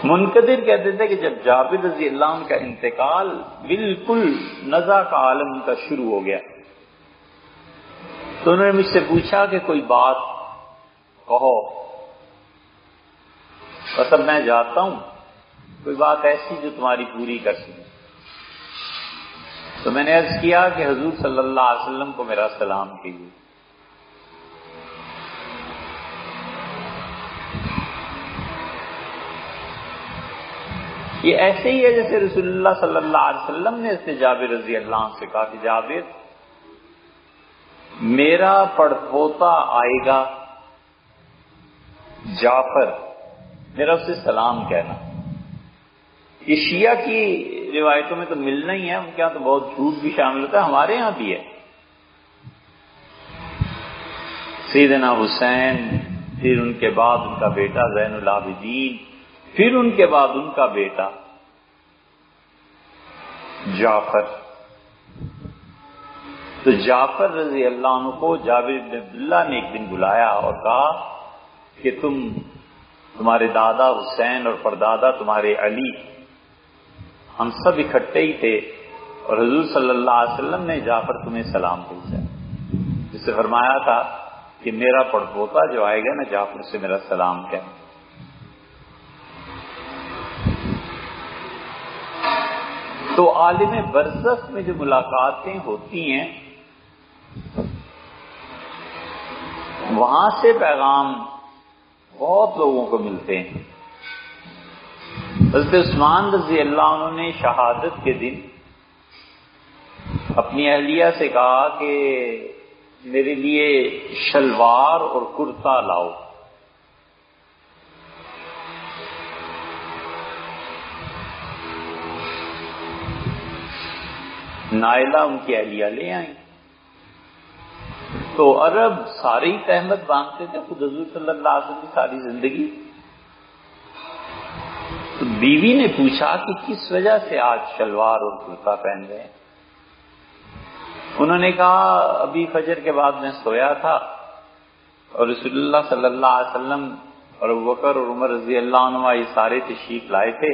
منقدر کہتے تھے کہ جب جابر رضی اللہ عنہ کا انتقال، بالکل نزع کا عالم ان کا شروع ہو گیا. تو انہوں نے مجھ سے پوچھا کہ کوئی بات کہو، بس اب میں جاتا ہوں، کوئی بات ایسی جو تمہاری پوری کر سکوں. تو میں نے عرض کیا کہ حضور صلی اللہ علیہ وسلم کو میرا سلام کیجیے. یہ ایسے ہی ہے جیسے رسول اللہ صلی اللہ علیہ وسلم نے اس سے جابر رضی اللہ عنہ سے کہا کہ جابر میرا پڑپوتا آئے گا جعفر، میرا اسے سلام کہنا. یہ شیعہ کی روایتوں میں تو ملنا ہی ہے، ان کے یہاں تو بہت جھوٹ بھی شامل ہوتا ہے، ہمارے یہاں بھی ہے. سیدنا حسین، پھر ان کے بعد ان کا بیٹا زین العابدین، پھر ان کے بعد ان کا بیٹا جعفر. تو جعفر رضی اللہ عنہ کو جابر بن عبداللہ نے ایک دن بلایا اور کہا کہ تمہارے دادا حسین اور پردادا تمہارے علی، ہم سب اکٹھے ہی تھے، اور حضور صلی اللہ علیہ وسلم نے جعفر تمہیں سلام پوچھا، جس سے فرمایا تھا کہ میرا پڑپوتا جو آئے گا نا جعفر سے میرا سلام کہنا. تو عالم برزخ میں جو ملاقاتیں ہوتی ہیں وہاں سے پیغام بہت لوگوں کو ملتے ہیں. حضرت عثمان رضی اللہ عنہ نے شہادت کے دن اپنی اہلیہ سے کہا کہ میرے لیے شلوار اور کرتا لاؤ. نائلہ ان کی اہلیہ لے آئیں. تو عرب سارے ہی تہمت باندھتے تھے خود حضور صلی اللہ علیہ وسلم کی ساری زندگی. تو بیوی نے پوچھا کہ کس وجہ سے آج شلوار اور کرتا پہن رہے ہیں؟ انہوں نے کہا ابھی فجر کے بعد میں سویا تھا اور رسول اللہ صلی اللہ علیہ وسلم اور ابوبکر اور عمر رضی اللہ عنہ یہ سارے تشریف لائے تھے.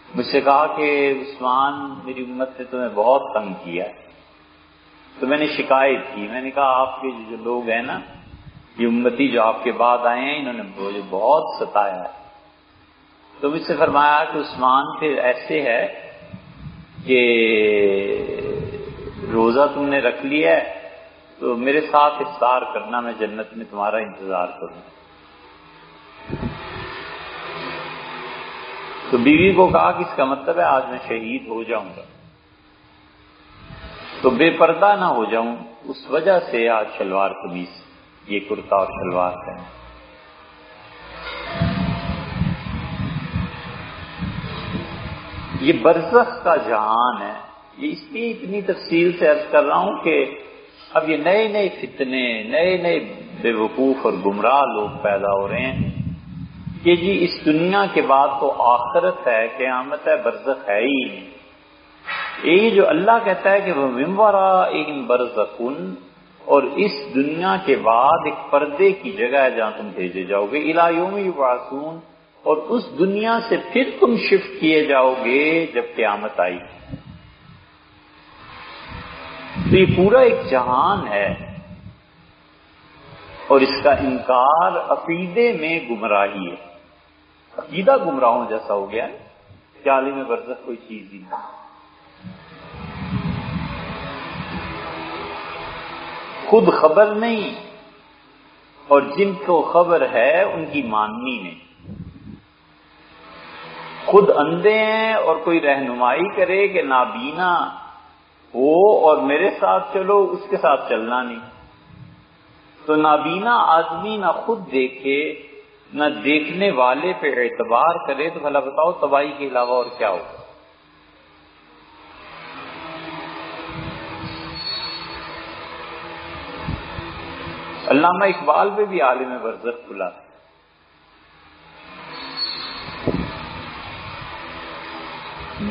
مجھ سے کہا کہ عثمان میری امت نے تمہیں بہت تنگ کیا ہے. تو میں نے شکایت کی، میں نے کہا آپ کے جو لوگ ہیں نا، یہ امتی جو آپ کے بعد آئے ہیں، انہوں نے مجھے بہت ستایا ہے. تو مجھ سے فرمایا کہ عثمان پھر ایسے ہے کہ روزہ تم نے رکھ لیا ہے تو میرے ساتھ افطار کرنا، میں جنت میں تمہارا انتظار کروں. تو بیوی کو کہا کہ اس کا مطلب ہے آج میں شہید ہو جاؤں گا، تو بے پردہ نہ ہو جاؤں، اس وجہ سے آج شلوار قمیص، یہ کرتا اور شلوار پہنے. یہ برزخ کا جہان ہے. یہ اس لیے اتنی تفصیل سے عرض کر رہا ہوں کہ اب یہ نئے نئے فتنے، نئے نئے بے وقوف اور گمراہ لوگ پیدا ہو رہے ہیں. کہ جی اس دنیا کے بعد تو آخرت ہے، قیامت ہے، برزخ ہے ہی نہیں۔ یہ جو اللہ کہتا ہے کہ وَمِن وَرَائِهِمْ بَرْزَخٌ، اور اس دنیا کے بعد ایک پردے کی جگہ ہے جہاں تم بھیجے جاؤ گے، اِلیٰ یوم یبعثون، اور اس دنیا سے پھر تم شفٹ کیے جاؤ گے جب قیامت آئی۔ تو یہ پورا ایک جہان ہے، اور اس کا انکار عقیدے میں گمراہی ہے۔ عقیدہ گمراہوں جیسا ہو گیا ہے کہ عالم برزخ کوئی چیز ہی نہیں۔ خود خبر نہیں، اور جن کو خبر ہے ان کی ماننی نہیں۔ خود اندھے ہیں اور کوئی رہنمائی کرے کہ نابینا ہو اور میرے ساتھ چلو، اس کے ساتھ چلنا نہیں۔ تو نابینا آدمی نہ خود دیکھے نہ دیکھنے والے پہ اعتبار کرے تو بھلا بتاؤ تباہی کے علاوہ اور کیا ہوگا؟ علامہ اقبال پہ بھی عالم برزخ کھلا،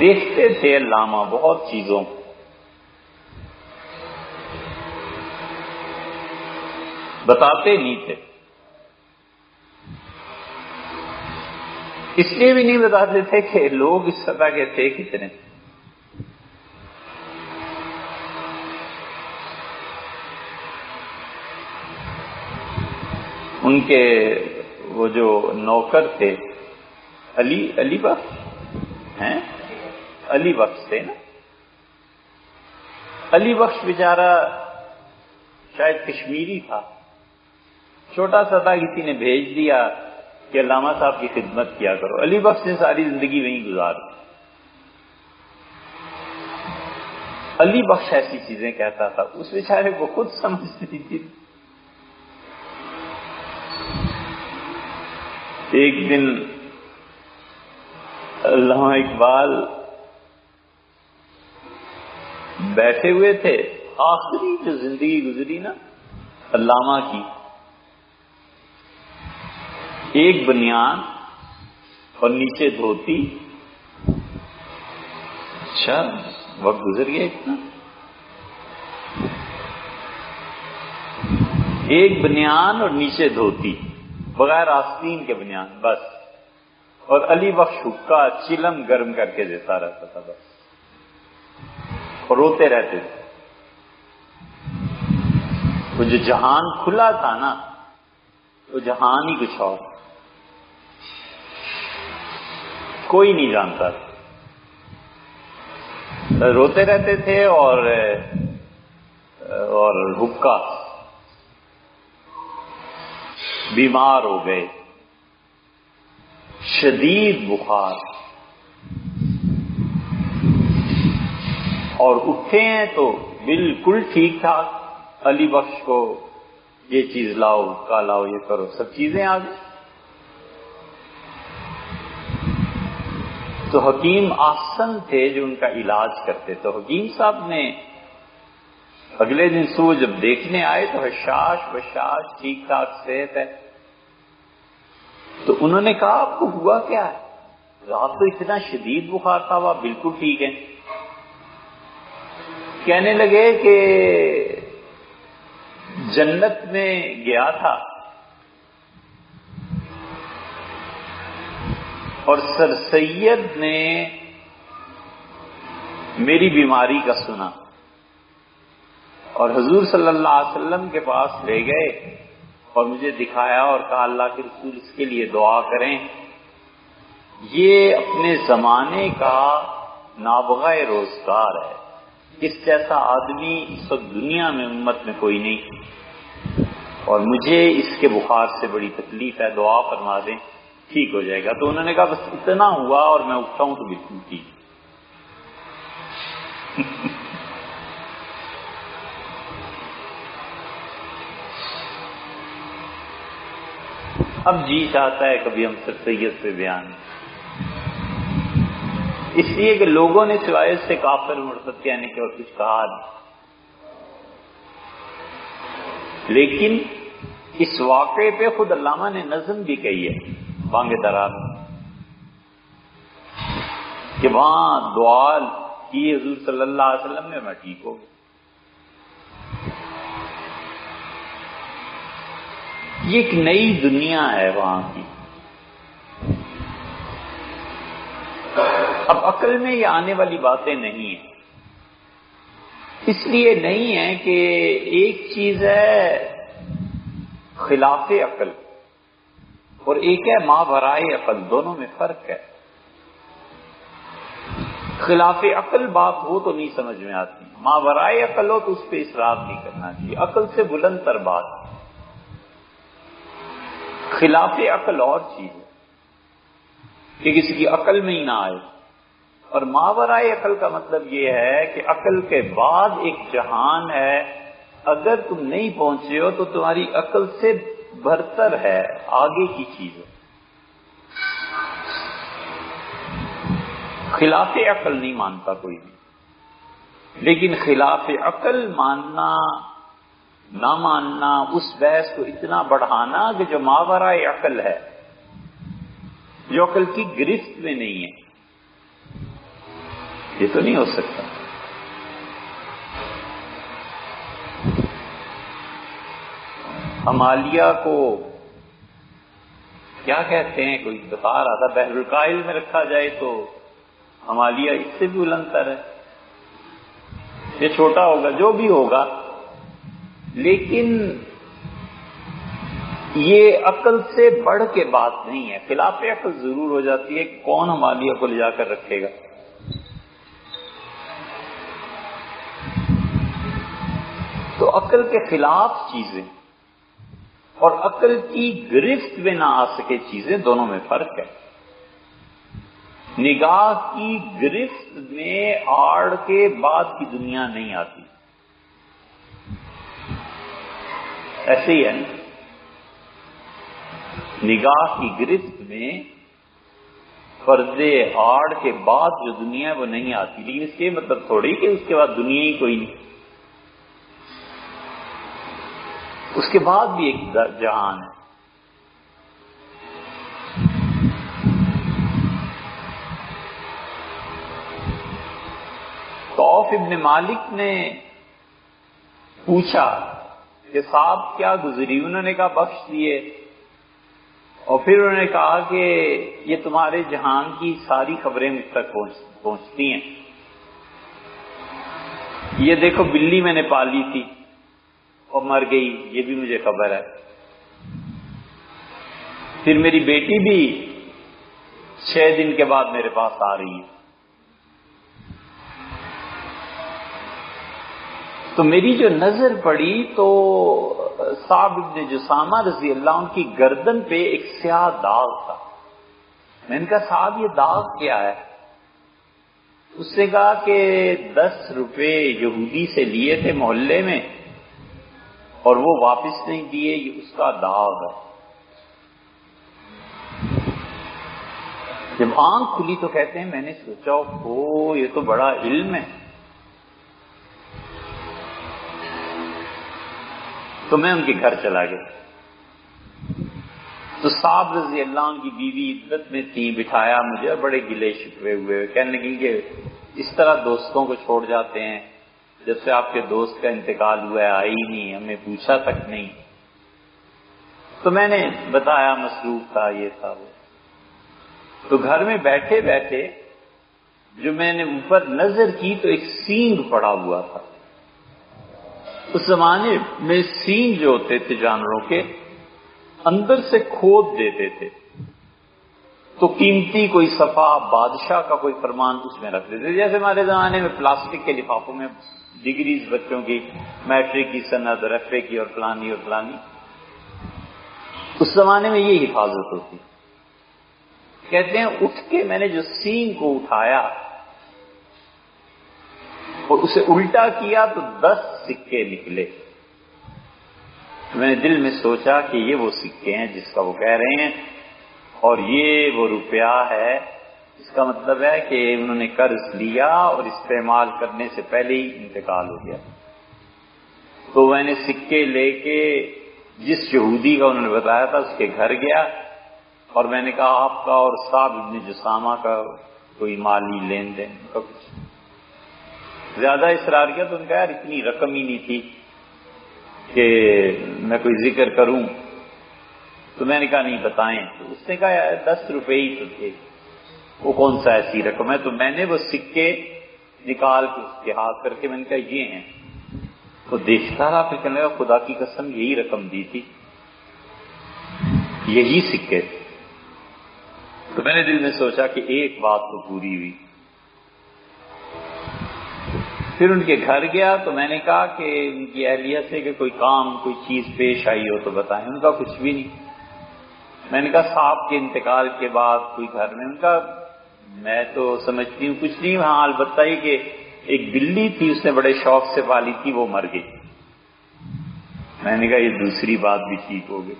دیکھتے تھے علامہ بہت چیزوں کو، بتاتے نہیں تھے، اس لیے بھی نہیں بتاتے تھے کہ لوگ اس سطح کے تھے کتنے۔ ان کے وہ جو نوکر تھے علی بخش ہیں، علی بخش تھے نا، علی بخش بیچارہ شاید کشمیری تھا، چھوٹا سا تھا، کسی نے بھیج دیا کہ علامہ صاحب کی خدمت کیا کرو۔ علی بخش نے ساری زندگی وہیں گزاری۔ علی بخش ایسی چیزیں کہتا تھا، اس بیچارے کو خود سمجھتی تھی۔ ایک دن علامہ اقبال بیٹھے ہوئے تھے، آخری جو زندگی گزری نا علامہ کی، ایک بنیان اور نیچے دھوتی۔ اچھا وقت گزر گیا اتنا، ایک بنیان اور نیچے دھوتی، بغیر آستین کے بنیان بس، اور علی بخش حکا چلم گرم کر کے دیتا رہتا تھا بس، اور روتے رہتے تھے۔ وہ جو جہان کھلا تھا نا، وہ جہان ہی کچھ اور، کوئی نہیں جانتا تھا، روتے رہتے تھے اور حکا بیمار ہو گئے، شدید بخار، اور اٹھے ہیں تو بالکل ٹھیک ٹھاک، علی بخش کو یہ چیز لاؤ، کا لاؤ، یہ کرو، سب چیزیں آ گئی۔ تو حکیم آسن تھے جو ان کا علاج کرتے، تو حکیم صاحب نے اگلے دن صبح جب دیکھنے آئے تو حشاش بشاش ٹھیک ٹھاک صحت ہے۔ تو انہوں نے کہا آپ کو ہوا کیا ہے؟ رات تو اتنا شدید بخار تھا، وہ بالکل ٹھیک ہے۔ کہنے لگے کہ جنت میں گیا تھا اور سر سید نے میری بیماری کا سنا اور حضور صلی اللہ علیہ وسلم کے پاس لے گئے اور مجھے دکھایا اور کہا اللہ کے رسول اس کے لیے دعا کریں، یہ اپنے زمانے کا نابغہ روزگار ہے، اس جیسا آدمی اس وقت دنیا میں امت میں کوئی نہیں، اور مجھے اس کے بخار سے بڑی تکلیف ہے، دعا فرما دیں ٹھیک ہو جائے گا۔ تو انہوں نے کہا بس اتنا ہوا اور میں اٹھا ہوں تو بالکل ٹھیک۔ اب جی چاہتا ہے کبھی ہم سر سید پہ بیان، اس لیے کہ لوگوں نے سوائے سے کافر مرتد کہنے کے اور کچھ کہا نہیں، لیکن اس واقعے پہ خود علامہ نے نظم بھی کہی ہے، بانگ درار کہ وہاں دعا کی حضور صلی اللہ علیہ وسلم نے، میں ٹھیک ہو گیا۔ یہ ایک نئی دنیا ہے وہاں کی۔ اب عقل میں یہ آنے والی باتیں نہیں ہیں، اس لیے نہیں ہے کہ ایک چیز ہے خلاف عقل اور ایک ہے ماورائے عقل، دونوں میں فرق ہے۔ خلاف عقل بات ہو تو نہیں سمجھ میں آتی، ماورائے عقل ہو تو اس پہ اصرار نہیں کرنا چاہیے، عقل سے بلند تر بات۔ خلاف عقل اور چیز ہے کہ کسی کی عقل میں ہی نہ آئے، اور ماورائے عقل کا مطلب یہ ہے کہ عقل کے بعد ایک جہان ہے، اگر تم نہیں پہنچے ہو تو تمہاری عقل سے برتر ہے، آگے کی چیز ہے۔ خلاف عقل نہیں مانتا کوئی بھی، لیکن خلاف عقل ماننا نہ ماننا، اس بحث کو اتنا بڑھانا کہ جو ماورائے عقل ہے، جو عقل کی گرفت میں نہیں ہے، یہ تو نہیں ہو سکتا۔ ہمالیہ کو کیا کہتے ہیں، کوئی بتا رہا تھا، بحر الکاہل میں رکھا جائے تو ہمالیہ اس سے بھی بلند تر ہے، یہ چھوٹا ہوگا جو بھی ہوگا، لیکن یہ عقل سے بڑھ کے بات نہیں ہے۔ خلاف عقل ضرور ہو جاتی ہے، کون ہمالیہ کو لے جا کر رکھے گا؟ تو عقل کے خلاف چیزیں اور عقل کی گرفت میں نہ آ سکے چیزیں، دونوں میں فرق ہے۔ نگاہ کی گرفت میں آڑ کے بعد کی دنیا نہیں آتی، ایسے ہی ہے نا، نگاہ کی گرفت میں پردے آڑ کے بعد جو دنیا ہے وہ نہیں آتی، لیکن اس کے مطلب تھوڑی کہ اس کے بعد دنیا ہی کوئی نہیں، اس کے بعد بھی ایک جہان ہے۔ عوف ابن مالک نے پوچھا کہ صاحب کیا گزری؟ انہوں نے کہا بخش دیے، اور پھر انہوں نے کہا کہ یہ تمہارے جہان کی ساری خبریں مجھ تک پہنچتی ہیں، یہ دیکھو بلی میں نے پالی تھی اور مر گئی، یہ بھی مجھے خبر ہے، پھر میری بیٹی بھی 6 دن کے بعد میرے پاس آ رہی ہے، تو میری جو نظر پڑی تو صاحب ابن جسامہ رضی اللہ عنہ کی گردن پہ ایک سیاہ داغ تھا۔ میں نے کہا صاحب یہ داغ کیا ہے؟ اس نے کہا کہ 10 روپے یہودی سے لیے تھے محلے میں اور وہ واپس نہیں دیے، یہ اس کا داغ ہے۔ جب آنکھ کھلی تو کہتے ہیں میں نے سوچا او یہ تو بڑا علم ہے، تو میں ان کے گھر چلا گیا، تو صاحب رضی اللہ عنہ کی بیوی عدت میں تھی، بٹھایا مجھے اور بڑے گلے شکوے ہوئے، کہنے لگی کہ اس طرح دوستوں کو چھوڑ جاتے ہیں، جب سے آپ کے دوست کا انتقال ہوا ہے آئی نہیں، ہمیں پوچھا تک نہیں۔ تو میں نے بتایا مصروف تھا، یہ تھا وہ۔ تو گھر میں بیٹھے بیٹھے جو میں نے اوپر نظر کی تو ایک سینگ پڑا ہوا تھا۔ اس زمانے میں سینگ جو ہوتے تھے جانوروں کے اندر سے کھود دیتے تھے، تو قیمتی کوئی صفحہ بادشاہ کا کوئی فرمان اس میں رکھ دیتے تھے، جیسے ہمارے زمانے میں پلاسٹک کے لفافوں میں ڈگریز بچوں کی، میٹرک کی سند، رفے کی اور فلانی اور فلانی، اس زمانے میں یہ حفاظت ہوتی۔ کہتے ہیں اٹھ کے میں نے جو سینگ کو اٹھایا اور اسے الٹا کیا تو 10 سکے نکلے۔ میں نے دل میں سوچا کہ یہ وہ سکے ہیں جس کا وہ کہہ رہے ہیں، اور یہ وہ روپیہ ہے، اس کا مطلب ہے کہ انہوں نے قرض لیا اور استعمال کرنے سے پہلے ہی انتقال ہو گیا۔ تو میں نے سکے لے کے جس یہودی کا انہوں نے بتایا تھا اس کے گھر گیا، اور میں نے کہا آپ کا اور صاحب ابن جسامہ کا کوئی مالی لین دین کا کچھ زیادہ اصرار کیا تو ان کا یار اتنی رقم ہی نہیں تھی کہ میں کوئی ذکر کروں. تو میں نے کہا نہیں بتائیں. تو اس نے کہا یار 10 روپے ہی تو تھے، وہ کون سا ایسی رقم ہے. تو میں نے وہ سکے نکال کے اس کے ہاتھ کر کے میں نے کہا یہ ہیں. وہ دیکھتا رہا، پھر کہنے لگا خدا کی قسم یہی رقم دی تھی، یہی سکے تھے. تو میں نے دل میں سوچا کہ ایک بات تو پوری ہوئی. پھر ان کے گھر گیا تو میں نے کہا کہ ان کی اہلیہ سے کہ کوئی کام کوئی چیز پیش آئی ہو تو بتائیں. ان کا کچھ بھی نہیں. میں نے کہا صاحب کے انتقال کے بعد کوئی گھر میں؟ ان کا میں تو سمجھتی ہوں کچھ نہیں. ہاں البتہ یہ کہ ایک بلی تھی اس نے بڑے شوق سے پالی تھی، وہ مر گئی. میں نے کہا یہ دوسری بات بھی ٹھیک ہو گئی.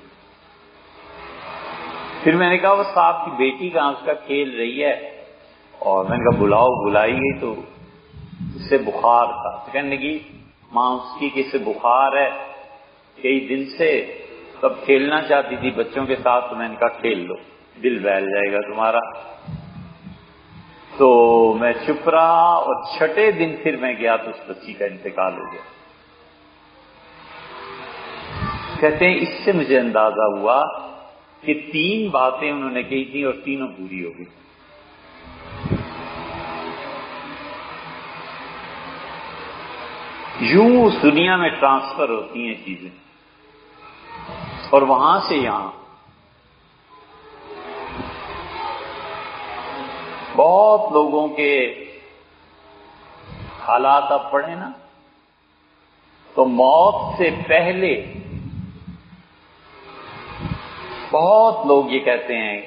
پھر میں نے کہا وہ صاحب کی بیٹی کہاں، اس کا کھیل رہی ہے. اور میں نے کہا بلاؤ. بلائی گئی تو اس سے بخار تھا. تو کہنے لگی ماں اس کی کہ اسے بخار ہے کئی دن سے، تب کھیلنا چاہتی تھی بچوں کے ساتھ. تو میں نے کہا کھیل لو، دل بہل جائے گا تمہارا. تو میں چپ رہا اور 6 دن پھر میں گیا تو اس بچی کا انتقال ہو گیا. کہتے ہیں اس سے مجھے اندازہ ہوا کہ 3 باتیں انہوں نے کہی تھیں اور تینوں پوری ہو گئی. یوں اس دنیا میں ٹرانسفر ہوتی ہیں چیزیں، اور وہاں سے یہاں. بہت لوگوں کے حالات اب پڑھیں نا تو موت سے پہلے بہت لوگ یہ کہتے ہیں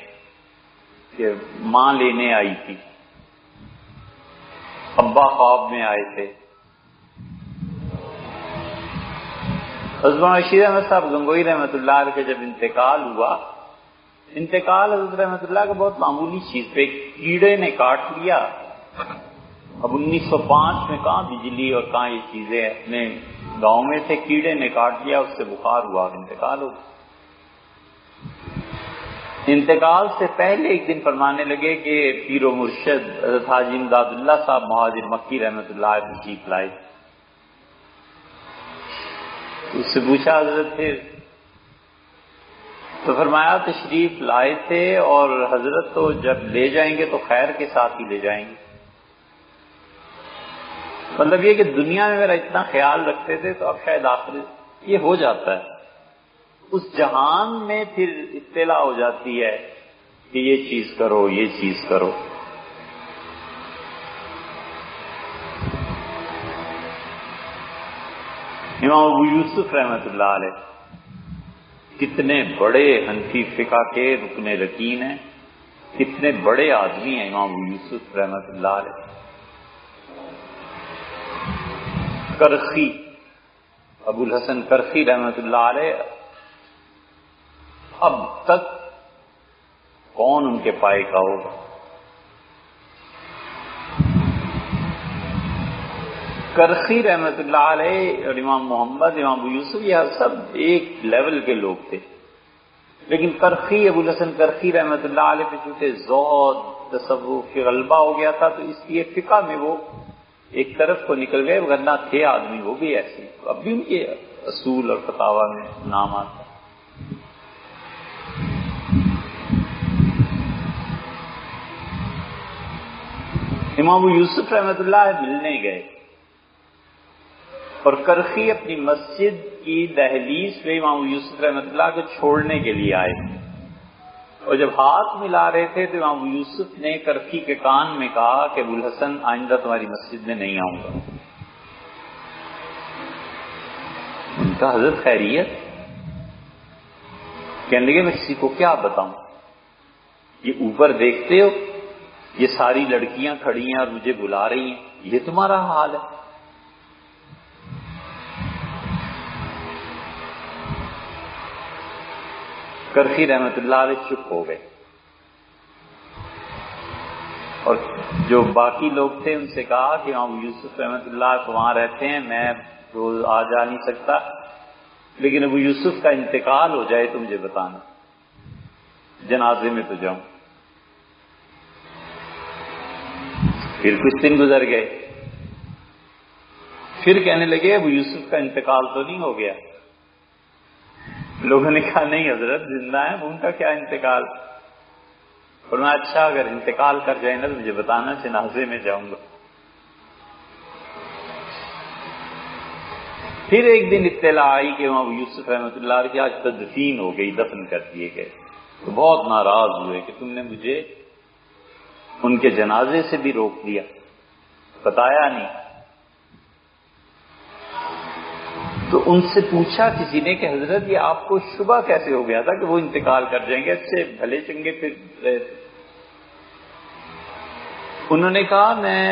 کہ ماں لینے آئی تھی، ابا خواب میں آئے تھے. حضرت رشید احمد صاحب گنگوئی رحمۃ اللہ علیہ کا جب انتقال ہوا، انتقال حضرت رحمۃ اللہ کا بہت معمولی چیز پہ کیڑے نے کاٹ لیا. اب 1905 میں کہاں بجلی اور کہاں یہ چیزیں اپنے گاؤں میں تھے. کیڑے نے کاٹ لیا، اس سے بخار ہوا، انتقال ہو. انتقال سے پہلے ایک دن فرمانے لگے کہ پیر و مرشد حضرت حاجی امداد اللہ صاحب مہاجر مکی رحمۃ اللہ علیہ تشریف لائے. اس سے پوچھا حضرت پھر؟ تو فرمایا تشریف لائے تھے اور حضرت تو جب لے جائیں گے تو خیر کے ساتھ ہی لے جائیں گے. مطلب یہ کہ دنیا میں میرا اتنا خیال رکھتے تھے تو اب شاید آخر یہ ہو جاتا ہے. اس جہان میں پھر اطلاع ہو جاتی ہے کہ یہ چیز کرو، یہ چیز کرو. امام ابو یوسف رحمۃ اللہ علیہ کتنے بڑے حنفی فقہ کے رکن رکین ہیں، کتنے بڑے آدمی ہیں امام ابو یوسف رحمۃ اللہ علیہ. کرخی، ابو الحسن کرخی رحمۃ اللہ علیہ، اب تک کون ان کے پائے کا ہوگا. کرخی رحمۃ اللہ علیہ اور امام محمد، امام ابو یوسف، یہ سب ایک لیول کے لوگ تھے. لیکن کرخی، ابو الحسن کرخی رحمۃ اللہ علیہ پہ چونکہ زہد تصوف کے غلبہ ہو گیا تھا تو اس لیے فقہ میں وہ ایک طرف کو نکل گئے، ورنہ تھے آدمی وہ بھی ایسے. اب بھی ان کے اصول اور فتاوی میں نام آتا. امام ابو یوسف رحمۃ اللہ ملنے گئے اور کرخی اپنی مسجد کی دہلیز پہ امام ابو یوسف رحمۃ اللہ کو چھوڑنے کے لیے آئے. اور جب ہاتھ ملا رہے تھے تو امام ابو یوسف نے کرخی کے کان میں کہا کہ ابو الحسن آئندہ تمہاری مسجد میں نہیں آؤں گا. ان کا حضرت خیریت؟ کہنے لگے میں کسی کو کیا بتاؤں، یہ اوپر دیکھتے ہو یہ ساری لڑکیاں کھڑی ہیں اور مجھے بلا رہی ہیں، یہ تمہارا حال ہے. کرخی رحمت اللہ علیہ چپ ہو گئے اور جو باقی لوگ تھے ان سے کہا کہ امام یوسف رحمت اللہ تو وہاں رہتے ہیں، میں روز آ جا نہیں سکتا، لیکن ابو یوسف کا انتقال ہو جائے تو مجھے بتانا. جنازے میں تو جاؤں. پھر کچھ دن گزر گئے، پھر کہنے لگے ابو یوسف کا انتقال تو نہیں ہو گیا؟ لوگوں نے کہا نہیں حضرت زندہ ہیں، ان کا کیا انتقال؟ فرمایا اچھا اگر انتقال کر جائے نا تو مجھے بتانا، جنازے میں جاؤں گا. پھر ایک دن اطلاع آئی کہ وہاں ابو یوسف رحمۃ اللہ علیہ کی آج تدفین ہو گئی، دفن کر دیے گئے. تو بہت ناراض ہوئے کہ تم نے مجھے ان کے جنازے سے بھی روک دیا، بتایا نہیں. تو ان سے پوچھا کسی نے کہ حضرت یہ آپ کو شبہ کیسے ہو گیا تھا کہ وہ انتقال کر جائیں گے؟ اچھے بھلے چنگے پھر رہے تھے. انہوں نے کہا میں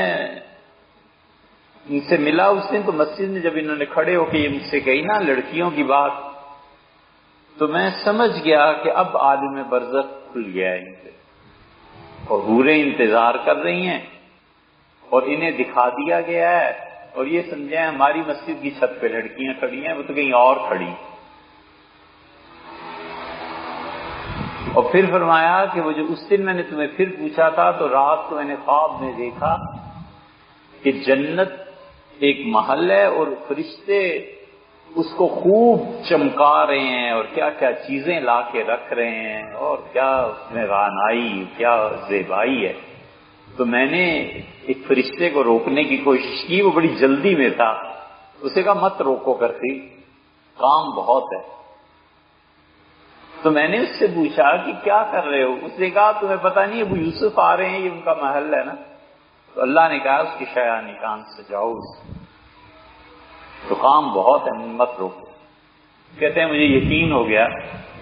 ان سے ملا اس دن تو مسجد میں جب انہوں نے کھڑے ہو کے یہ مجھ سے کہی نا لڑکیوں کی بات، تو میں سمجھ گیا کہ اب عالم برزخ کھل گیا ہے ان سے، اور حوریں انتظار کر رہی ہیں اور انہیں دکھا دیا گیا ہے، اور یہ سمجھیں ہماری مسجد کی چھت پہ لڑکیاں کھڑی ہیں، وہ تو کہیں اور کھڑی. اور پھر فرمایا کہ وہ جو اس دن میں نے تمہیں پھر پوچھا تھا تو رات کو میں نے خواب میں دیکھا کہ جنت ایک محل ہے اور فرشتے اس کو خوب چمکا رہے ہیں اور کیا کیا چیزیں لا کے رکھ رہے ہیں اور کیا اس میں رعنائی کیا زیبائی ہے. تو میں نے ایک فرشتے کو روکنے کی کوشش کی، وہ بڑی جلدی میں تھا. اسے کہا مت روکو کرتی، کام بہت ہے. تو میں نے اس سے پوچھا کہ کیا کر رہے ہو؟ اس نے کہا تمہیں پتہ نہیں ابو یوسف آ رہے ہیں، یہ ان کا محل ہے نا. تو اللہ نے کہا اس کی شیعانی کان سے جاؤ، تو کام بہت ہے، مت روکو. کہتے ہیں مجھے یقین ہو گیا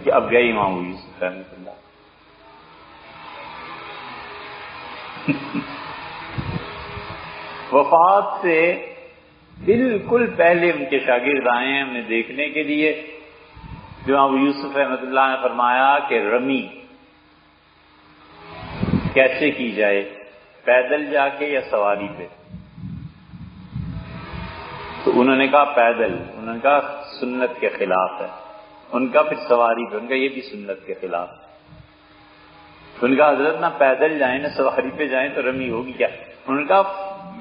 کہ اب گئے امام ابو یوسف رحمۃ اللہ. وفات سے بالکل پہلے ان کے شاگرد آئے ہیں ہمیں دیکھنے کے لیے. جو ابو یوسف رحمۃ اللہ نے فرمایا کہ رمی کیسے کی جائے، پیدل جا کے یا سواری پہ؟ تو انہوں نے کہا پیدل. انہوں نے کہا سنت کے خلاف ہے. ان کا پھر سواری پہ، ان کا یہ بھی سنت کے خلاف. ان کا حضرت نہ پیدل جائیں نہ سواری پہ جائیں تو رمی ہوگی کیا؟ انہوں نے کہا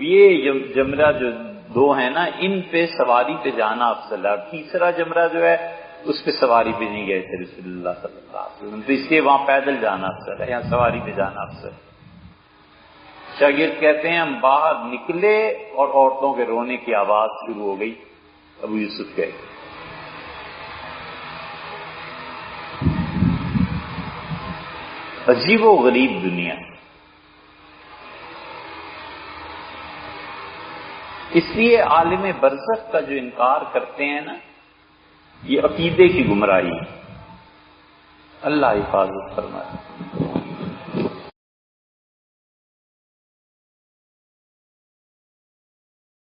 یہ جمرہ جو دو ہیں نا ان پہ سواری پہ جانا افضل ہے. تیسرا جمرہ جو ہے اس پہ سواری پہ نہیں گئے تھے رسول اللہ صلی اللہ علیہ وسلم، تو اس لیے وہاں پیدل جانا افضل ہے، یہاں سواری پہ جانا افضل ہے. شاگرد کہتے ہیں ہم باہر نکلے اور عورتوں کے رونے کی آواز شروع ہو گئی. ابو یوسف گئے. عجیب و غریب دنیا. اس لیے عالم برزخ کا جو انکار کرتے ہیں نا یہ عقیدے کی گمراہی ہے. اللہ حفاظت فرمائے.